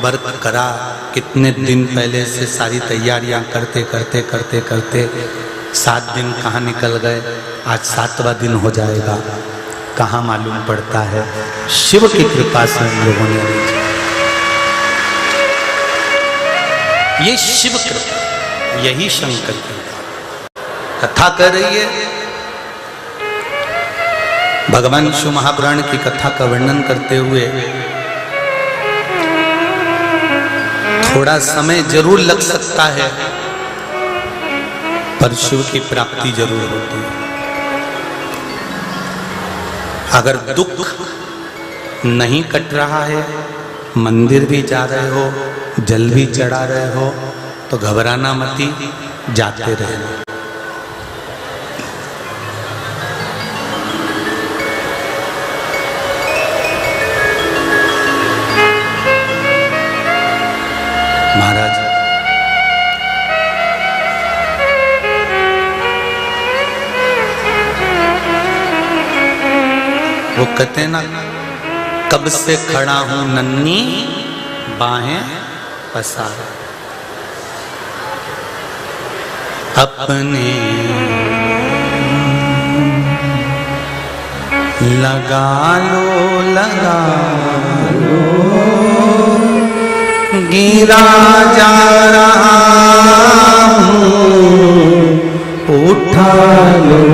वर्क करा, कितने दिन पहले से सारी तैयारियां करते करते करते करते 7 दिन कहाँ निकल गए, आज 7वां दिन हो जाएगा, कहाँ मालूम पड़ता है। शिव की कृपा से हम लोगों ने, ये शिव कृपा, यही शंकर की कथा कर रही है। भगवान शिव महापुराण की कथा का वर्णन करते हुए थोड़ा समय जरूर लग सकता है, पर शिव की प्राप्ति जरूर होती है। अगर दुख नहीं कट रहा है, मंदिर भी जा रहे हो, जल भी चढ़ा रहे हो, तो घबराना मती, जाते रहना। महाराज वो कहते हैं ना, कब से खड़ा हूं नन्ही बाहें पसार, अपने लगा लो गिरा जा रहा हूँ, उठा लो।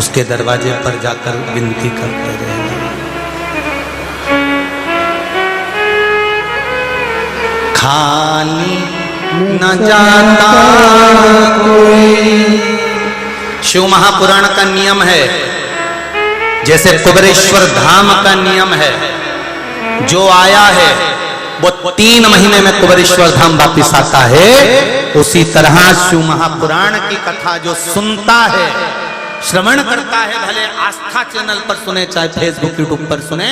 उसके दरवाजे पर जाकर विनती करते रहना। खाली न जाता कोई। शिव महापुराण का नियम है, जैसे कुबेरेश्वर धाम का नियम है, जो आया है वो 3 महीने में कुबेरेश्वर धाम वापिस आता है। उसी तरह शिव महापुराण की कथा जो सुनता है, श्रवण करता है, भले आस्था चैनल पर सुने, चाहे फेसबुक यूट्यूब पर सुने,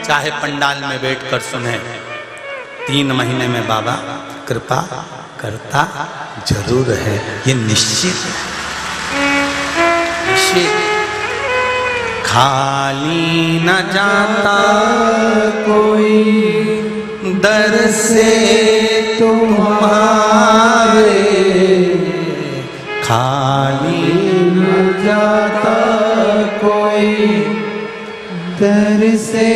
चाहे पंडाल में बैठकर सुने, 3 महीने में बाबा कृपा करता जरूर है। ये निश्चित है, निश्चित। खाली न जाता कोई दर से तुम्हारे, खाली न जाता कोई दर से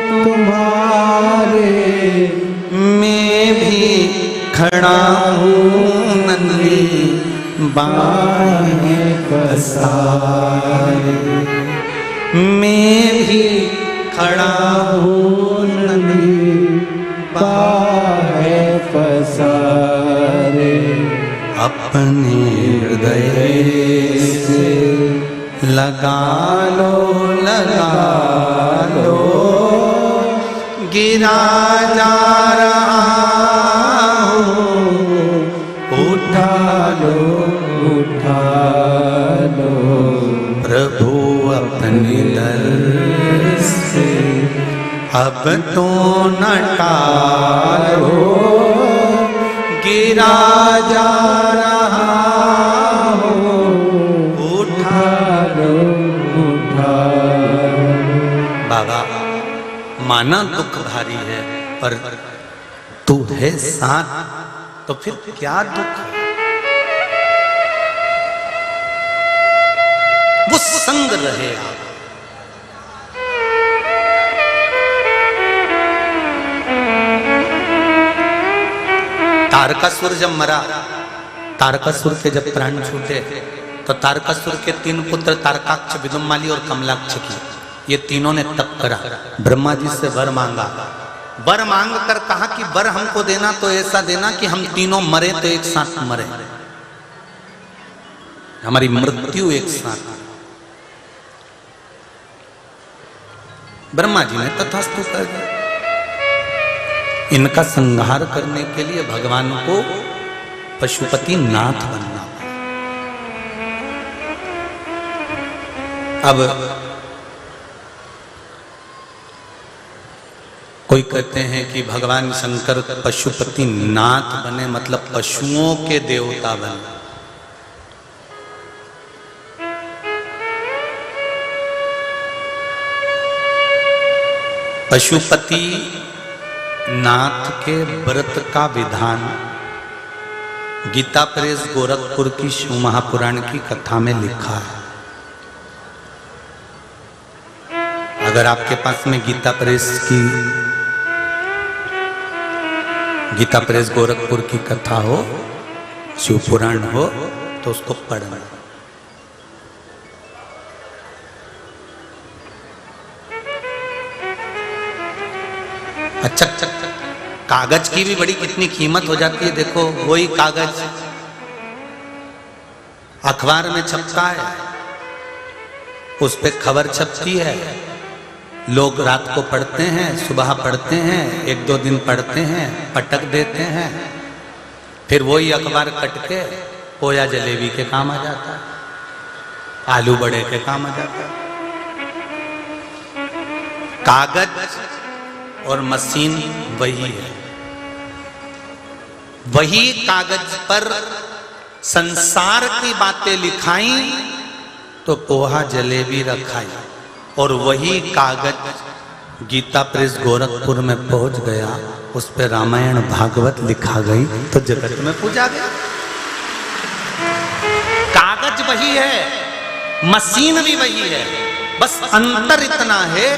तुम्हारे, मैं भी खड़ा हूँ नन्ही बाहें पसारे, मैं भी खड़ा हूँ नन्ही बाहें पसारे, अपने हृदय से लगा लो गिरा जा रहा हूँ, उठा लो प्रभु अपने दर से, अब तो न टालो, गिरा जा रहा हूँ, उठा लो। बाबा माना दुख भारी है, पर तू है साथ, तो फिर क्या दुख है? वो संग रहेगा। तारकासुर जब मरा, तारकासुर के जब प्राण छूटे, तो तारकासुर के 3 पुत्र तारकाक्ष, विदुम्माली और कमलाक्ष की, ये तीनों ने तप करा, ब्रह्मा जी से वर मांगा। वर मांग कर कहा कि वर हमको देना तो ऐसा देना कि हम तीनों मरे तो एक साथ मरे, हमारी मृत्यु एक साथ। ब्रह्मा जी ने तथास्तु कर दिया। इनका संहार करने के लिए भगवान को पशुपति नाथ बनना। अब कोई कहते हैं कि भगवान शंकर पशुपति नाथ बने मतलब पशुओं के देवता बने। पशुपति नाथ के व्रत का विधान गीता प्रेस गोरखपुर की शिव महापुराण की कथा में लिखा है। अगर आपके पास में गीता प्रेस गोरखपुर की कथा हो, शिव पुराण हो, तो उसको पढ़ना। अच्छा, कागज की भी बड़ी कितनी कीमत हो जाती है। देखो वही कागज अखबार में छपता है, उस पे खबर छपती है, लोग रात को पढ़ते हैं, सुबह पढ़ते हैं, 1-2 दिन पढ़ते हैं, पटक देते हैं, फिर वही अखबार कट के पोया जलेबी के काम आ जाता है, आलू बड़े के काम आ जाता है। कागज और मशीन वही है। वही कागज पर संसार की बातें लिखाई तो पोहा जलेबी रखाई, और वही कागज गीता प्रेस गोरखपुर में पहुंच गया, उस पर रामायण भागवत लिखा गई तो जगत में पूजा गया। कागज वही है, मशीन भी वही है, बस अंतर इतना है,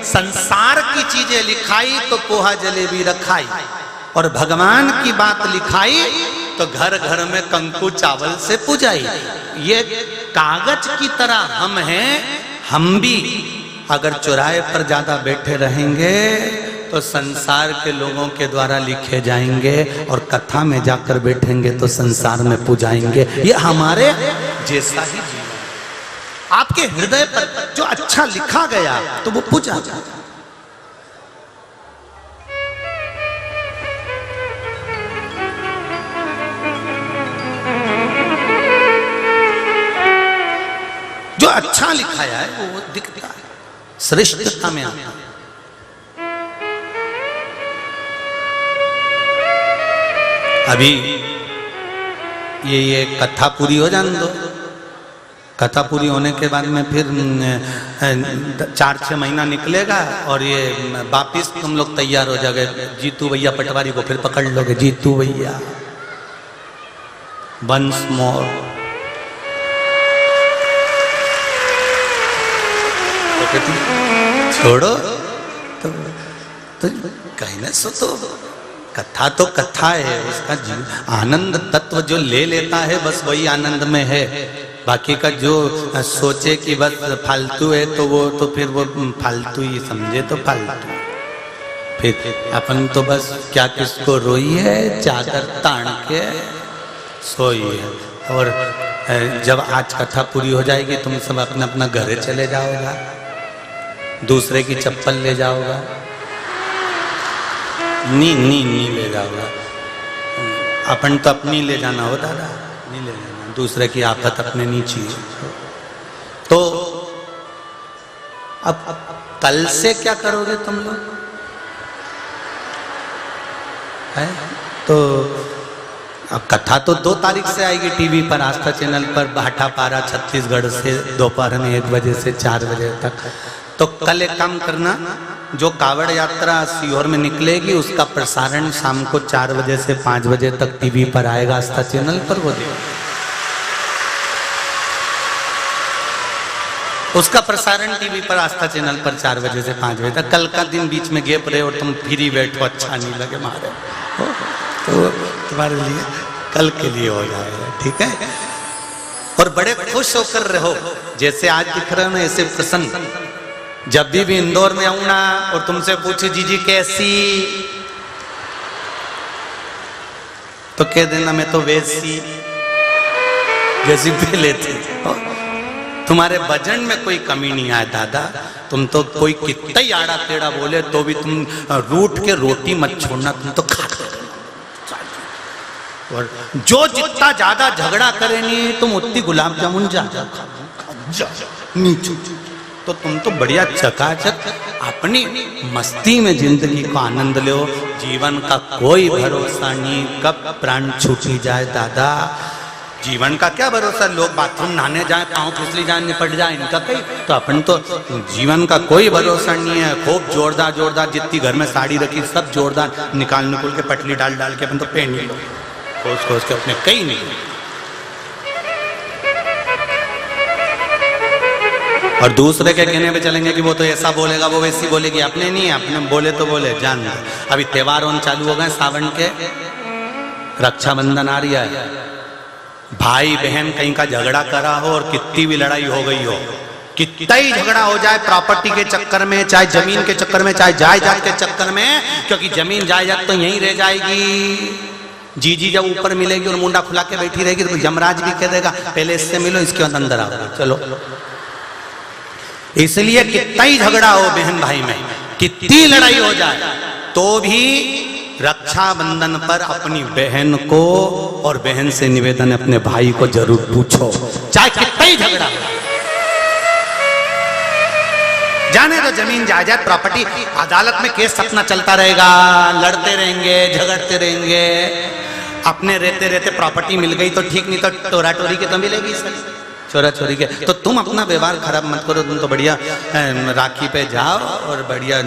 संसार की चीजें लिखाई तो पोहा जलेबी रखाई, और भगवान की बात लिखाई तो घर घर में कंकु चावल से पूजाई। ये कागज की तरह हम हैं। हम भी अगर चौराहे पर ज्यादा बैठे रहेंगे तो संसार के लोगों के द्वारा लिखे जाएंगे, और कथा में जाकर बैठेंगे तो संसार में पूजाएंगे। ये हमारे जैसा ही जीवन। आपके हृदय पर जो अच्छा लिखा गया तो वो पूजा। जो अच्छा लिखाया है वो दिखता है, श्रेष्ठता में आता है। अभी ये कथा पूरी हो जाने दो। कथा पूरी होने के बाद में फिर 4-6 महीना निकलेगा, और ये वापिस तुम लोग तैयार हो जाओगे। जीतू भैया पटवारी को फिर पकड़ लोगे, जीतू भैया वंस मोर। छोड़ो तो कहने सो, तो कथा तो कथा है, उसका आनंद तत्व जो ले लेता है बस वही आनंद में है। बाकी का जो सोचे कि बस फालतू है तो वो तो फिर वो फालतू ही समझे तो फालतू। फिर अपन तो बस क्या किसको रोई है, चादर तान के सोई है। और जब आज कथा पूरी हो जाएगी तुम सब अपना अपना घरे चले जाओगा, दूसरे की चप्पल ले जाओगा, नी ले जाओगा। अपन तो अपनी ले जाना हो दादा, नहीं ले जाना, दूसरे की आफत अपने नीचे। तो अब कल से क्या करोगे तुम लोग? है तो अब कथा तो 2 तारीख से आएगी टीवी पर, आस्था चैनल पर, भाटापारा छत्तीसगढ़ से दोपहर में 1 बजे से 4 बजे तक। तो कल एक काम करना, जो कावड़ यात्रा सीहोर में निकलेगी उसका प्रसारण शाम को 4 बजे से 5 बजे तक टीवी पर आएगा, आस्था चैनल पर। वो देखो, उसका प्रसारण टीवी पर आस्था चैनल पर 4 बजे से 5 बजे तक। कल का दिन बीच में गैप रहे और तुम फ्री बैठो, अच्छा नहीं लगे मारे, तो तुम्हारे लिए कल के लिए हो जाएगा, ठीक है। और बड़े खुश होकर रहो, जैसे आज दिख रहे हो ना ऐसे प्रसन्न। जब भी इंदौर में आऊं ना और तुमसे पूछू जीजी कैसी, तो कह देना मैं तो वैसी जैसी पहले थी। तुम्हारे वजन में कोई कमी नहीं आया दादा। तुम तो कोई कितना ही आड़ा टेढ़ा बोले तो भी तुम रूठ के रोटी मत छोड़ना, तुम तो खाते। और जो जितना ज्यादा झगड़ा करे नहीं तुम उतनी गुलाब जामुन ज्यादा नीचे। तो तुम तो बढ़िया चकाचक अपनी मस्ती में जिंदगी को आनंद लो। जीवन का कोई भरोसा नहीं, कब प्राण छूटी जाए दादा। जीवन का क्या भरोसा, लोग बाथरूम नहाने जाए, पाँव फिसली जाए, निपट जाए, इनका कहीं। तो अपन तो जीवन का कोई भरोसा नहीं है। खूब जोरदार जोरदार जितनी घर में साड़ी रखी सब जोरदार निकाल के पटली डाल डाल के अपन तो पहन लो, खोज खोज के अपने कहीं नहीं। और दूसरे के कहने पे चलेंगे कि वो तो ऐसा बोलेगा, वो वैसी बोलेगी। अपने नहीं, अपने बोले तो बोले, जान दो। अभी त्योहार ऑन चालू हो गए सावन के, रक्षाबंधन आ रही है। भाई बहन कहीं का झगड़ा करा हो और कितनी भी लड़ाई हो गई हो, कितना ही झगड़ा हो जाए प्रॉपर्टी के चक्कर में, चाहे जमीन के चक्कर में, चाहे जायदाद के चक्कर में, क्योंकि जमीन जायदाद तो यहीं रह जाएगी। जीजी जब ऊपर मिलेगी और मुंडा खुला के बैठी रहेगी तो यमराज भी कह देगा पहले इससे मिलो, इसके बाद अंदर आओ, चलो। इसलिए कितना ही झगड़ा हो बहन भाई में, कितनी लड़ाई हो जाए, तो भी रक्षाबंधन पर अपनी बहन को और बहन से निवेदन है अपने भाई को जरूर पूछो, चाहे कितना ही झगड़ा हो। जाने तो जमीन जायदाद प्रॉपर्टी, अदालत में केस अपना चलता रहेगा, लड़ते रहेंगे, झगड़ते रहेंगे। अपने रहते रहते प्रॉपर्टी मिल गई तो ठीक, नहीं तो टोरा टोरी के तो मिलेगी सर, चोरा चोरी के। तो तुम अपना व्यवहार खराब मत करो, तुम तो बढ़िया राखी पे जाओ और बढ़िया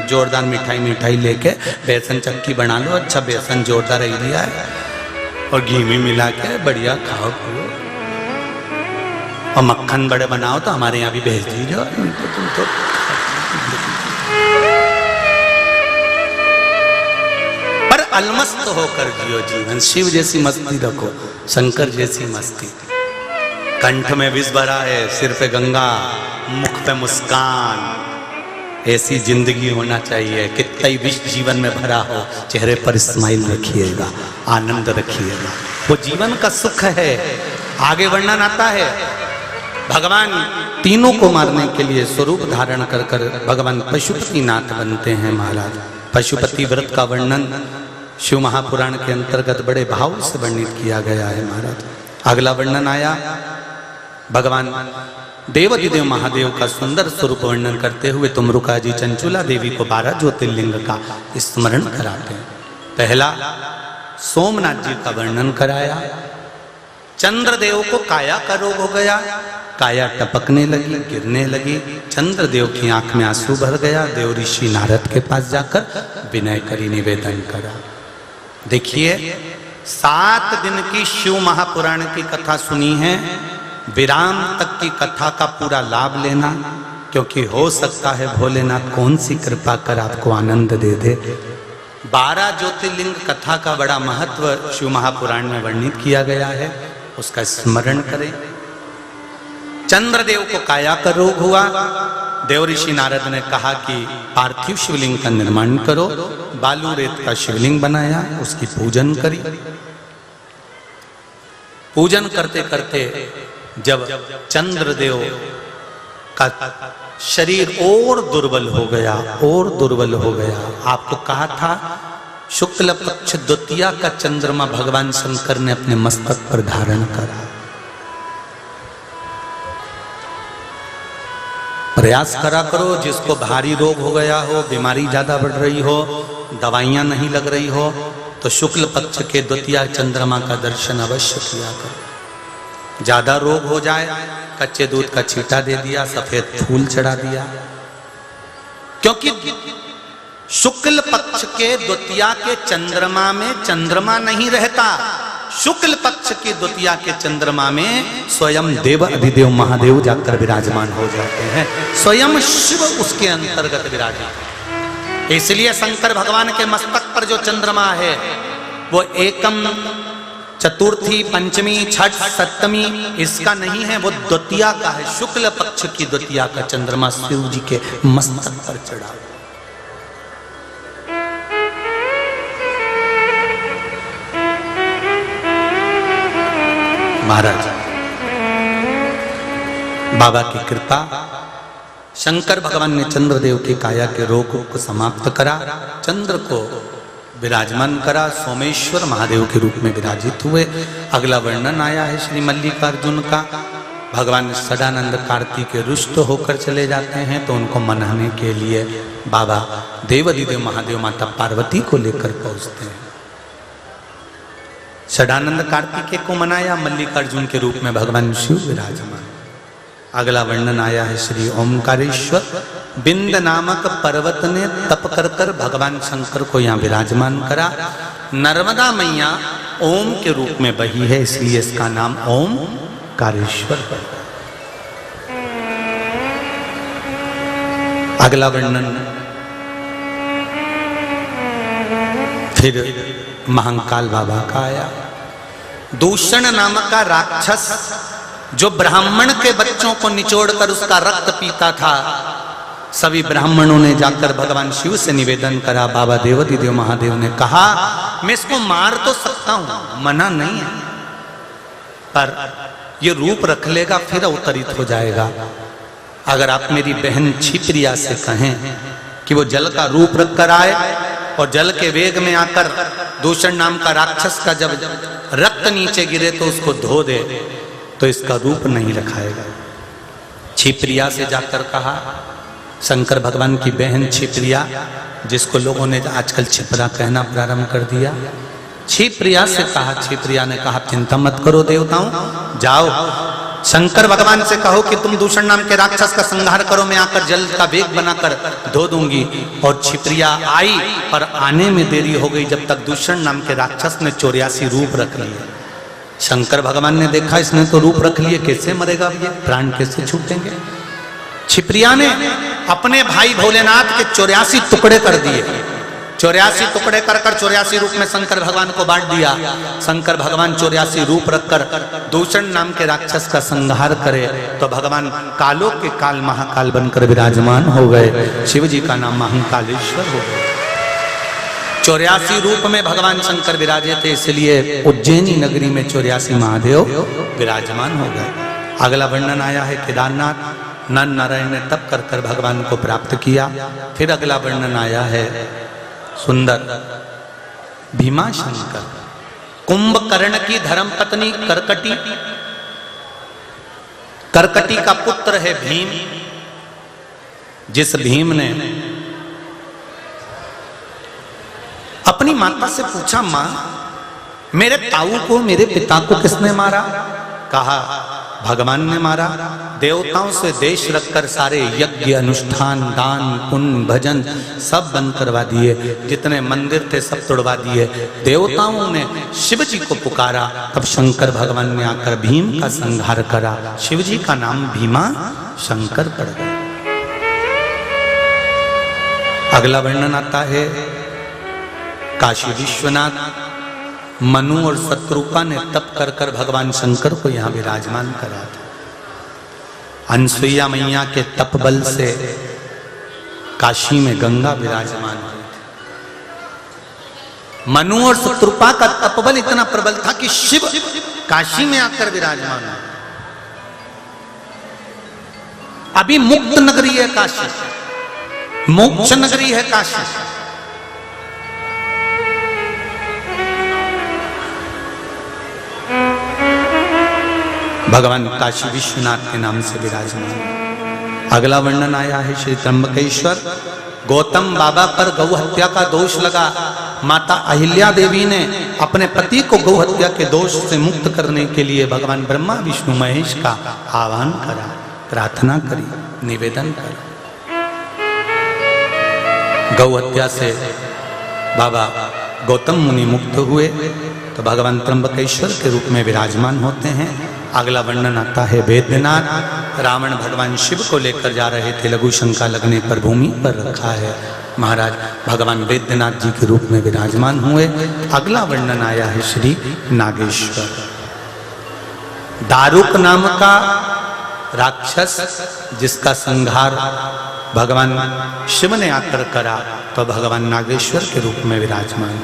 जोरदार मिठाई लेके बेसन चक्की बना लो, अच्छा बेसन जोरदार एरिया है और घी में मिला के बढ़िया खाओ पियो और मक्खन बड़े बनाओ तो हमारे यहाँ भी भेज दीजिए। तुम तो पर अलमस्त होकर जियो जीवन, शिव जैसी मस्ती रखो, शंकर जैसी मस्ती। कंठ में विष भरा है, सिर पे गंगा, मुख पे मुस्कान, ऐसी जिंदगी होना चाहिए। कितना ही विष जीवन में भरा हो, चेहरे पर स्माइल रखिएगा, आनंद रखिएगा, वो जीवन का सुख है। आगे वर्णन आता है, भगवान तीनों को मारने के लिए स्वरूप धारण कर कर भगवान पशुपति नाथ बनते हैं महाराज। पशुपति व्रत का वर्णन शिव महापुराण के अंतर्गत बड़े भाव से वर्णित किया गया है महाराज। अगला वर्णन आया, भगवान देवाधिदेव महादेव का सुंदर स्वरूप वर्णन करते हुए तुमरुका जी चंचुला देवी को 12 ज्योतिर्लिंग का स्मरण कराते हैं। पहला सोमनाथ जी का वर्णन कराया। चंद्रदेव को काया का रोग हो गया, काया टपकने लगी, गिरने लगी, चंद्रदेव की आंख में आंसू भर गया। देव ऋषि नारद के पास जाकर विनय करी, निवेदन करा। देखिए 7 दिन की शिव महापुराण की कथा सुनी है, विराम तक की कथा का पूरा लाभ लेना, क्योंकि हो सकता है भोलेनाथ कौन सी कृपा कर आपको आनंद दे दे। 12 ज्योतिर्लिंग कथा का बड़ा महत्व शिव महापुराण में वर्णित किया गया है, उसका स्मरण करें। चंद्रदेव को काया का रोग हुआ, देव ऋषि नारद ने कहा कि पार्थिव शिवलिंग का निर्माण करो। बालू रेत का शिवलिंग बनाया, उसकी पूजन करी। पूजन करते करते जब चंद्रदेव का शरीर और दुर्बल हो गया, और दुर्बल हो गया, आपको कहा था शुक्ल पक्ष द्वितीया का चंद्रमा भगवान शंकर ने अपने मस्तक पर धारण करा। प्रयास करा करो, जिसको भारी रोग हो गया हो, बीमारी ज्यादा बढ़ रही हो, दवाइयां नहीं लग रही हो, तो शुक्ल पक्ष के द्वितीया चंद्रमा का दर्शन अवश्य किया करो। ज्यादा रोग हो जाए, कच्चे दूध का छींटा दे दिया, सफेद फूल चढ़ा दिया, क्योंकि शुक्ल पक्ष के द्वितीया के चंद्रमा में चंद्रमा नहीं रहता। शुक्ल पक्ष के द्वितीया के चंद्रमा में स्वयं देव अधिदेव महादेव जाकर विराजमान हो जाते हैं, स्वयं शिव उसके अंतर्गत विराजमान। इसलिए शंकर भगवान के मस्तक पर जो चंद्रमा है वो एकम, चतुर्थी, पंचमी, छठ, सप्तमी इसका नहीं है, वो द्वितीया का है। शुक्ल पक्ष की द्वितीया का चंद्रमा शिव जी के मस्तक पर चढ़ा। महाराज बाबा की कृपा, शंकर भगवान ने चंद्रदेव की काया के रोग को समाप्त करा, चंद्र को विराजमान करा, सोमेश्वर महादेव के रूप में विराजित हुए। अगला वर्णन आया है श्री मल्लिकार्जुन का। भगवान सदानंद कार्तिक रुष्ट होकर चले जाते हैं, तो उनको मनाने के लिए बाबा देवाधिदेव महादेव माता पार्वती को लेकर पहुंचते हैं। षडानंद कार्तिकेय को मनाया, मल्लिकार्जुन के रूप में भगवान शिव विराजमान। अगला वर्णन आया है श्री ओमकारेश्वर। बिंद नामक पर्वत ने तप कर कर भगवान शंकर को यहाँ विराजमान करा। नर्मदा मैया ओम के रूप में बही है, इसलिए इसका नाम ओमकारेश्वर पड़ा। अगला वर्णन फिर महाकाल बाबा का आया। दूषण नामक का राक्षस जो ब्राह्मण के बच्चों को निचोड़कर उसका रक्त पीता था, सभी ब्राह्मणों ने जाकर भगवान शिव से निवेदन करा। बाबा देवाधिदेव महादेव ने कहा मैं इसको मार तो सकता हूं, मना नहीं है, पर ये रूप रख लेगा फिर अवतरित हो जाएगा। अगर आप मेरी बहन छिप्रिया से कहें कि वो जल का रूप रख कर आए और जल के वेग में आकर दूषण नाम का राक्षस का जब रक्त नीचे गिरे तो उसको धो दे, तो इसका रूप नहीं रखाएगा। छिप्रिया से जाकर कहा, शंकर भगवान की बहन छिप्रिया, जिसको लोगों ने आजकल छिपरा कहना प्रारंभ कर दिया, छिप्रिया से कहा। छिप्रिया ने कहा चिंता मत करो देवताओं, जाओ शंकर भगवान से कहो कि तुम दूषण नाम के राक्षस का संहार करो, मैं आकर जल का वेग बनाकर धो दूंगी। और छिप्रिया आई, पर आने में देरी हो गई जब तक दूषण नाम के राक्षस ने 84 रूप रख लिए। शंकर भगवान ने देखा इसने तो रूप रख लिए, कैसे मरेगा ये, प्राण कैसे छूटेंगे। छिप्रिया ने अपने भाई भोलेनाथ के 84 टुकड़े कर दिए। 84 टुकड़े कर 84 रूप में शंकर भगवान को बांट दिया। शंकर भगवान 84 रूप रखकर दूषण नाम के राक्षस का संहार करे तो भगवान कालों के काल महाकाल बनकर विराजमान हो गए। शिव जी का नाम महाकालेश्वर हो गया। 84 रूप में भगवान शंकर विराजे थे, इसलिए उज्जैनी नगरी में 84 महादेव विराजमान हो गए। अगला वर्णन आया है केदारनाथ। नर नारायण ने तप कर कर भगवान को प्राप्त किया। फिर अगला वर्णन आया है सुंदर भीमा शंकर। कुंभकर्ण की धर्मपत्नी करकटी, करकटी का पुत्र है भीम। जिस भीम ने अपनी माता से पूछा, मां मेरे ताऊ को, मेरे पिता को किसने मारा? कहा भगवान ने मारा। देवताओं से देश रखकर सारे यज्ञ अनुष्ठान दान पुण्य भजन सब बंद करवा दिए, जितने मंदिर थे सब तोड़वा दिए। देवताओं ने शिव जी को पुकारा, तब शंकर भगवान ने आकर भीम का संहार करा। शिव जी का नाम भीमा शंकर पड़ गया। अगला वर्णन आता है काशी विश्वनाथ। मनु और शत्रुपा ने तप कर कर भगवान शंकर को यहाँ विराजमान करा था। अनसुईया मैया के तप बल से काशी में गंगा विराजमान हुई थी। मनु और शत्रुपा का तप बल इतना प्रबल था कि शिव काशी में आकर विराजमान हुआ। अभी मुक्त नगरी है काशी, मोक्ष नगरी है काशी। भगवान काशी विश्वनाथ के नाम से विराजमान। अगला वर्णन आया है श्री त्र्यंबकेश्वर। गौतम बाबा पर गौ हत्या का दोष लगा। माता अहिल्या देवी ने अपने पति को गौ हत्या के दोष से मुक्त करने के लिए भगवान ब्रह्मा विष्णु महेश का आह्वान करा, प्रार्थना करी, निवेदन करा। गौ हत्या से बाबा गौतम मुनि मुक्त हुए तो भगवान त्र्यंबकेश्वर के रूप में विराजमान होते हैं। अगला वर्णन आता है वैद्यनाथ। रावण भगवान शिव को लेकर जा रहे थे, लघु शंका लगने पर भूमि पर रखा है। महाराज भगवान वैद्यनाथ जी के रूप में विराजमान हुए। अगला वर्णन आया है श्री नागेश्वर। दारुक नाम का राक्षस जिसका संहार भगवान शिव ने आकर करा तो भगवान नागेश्वर के रूप में विराजमान।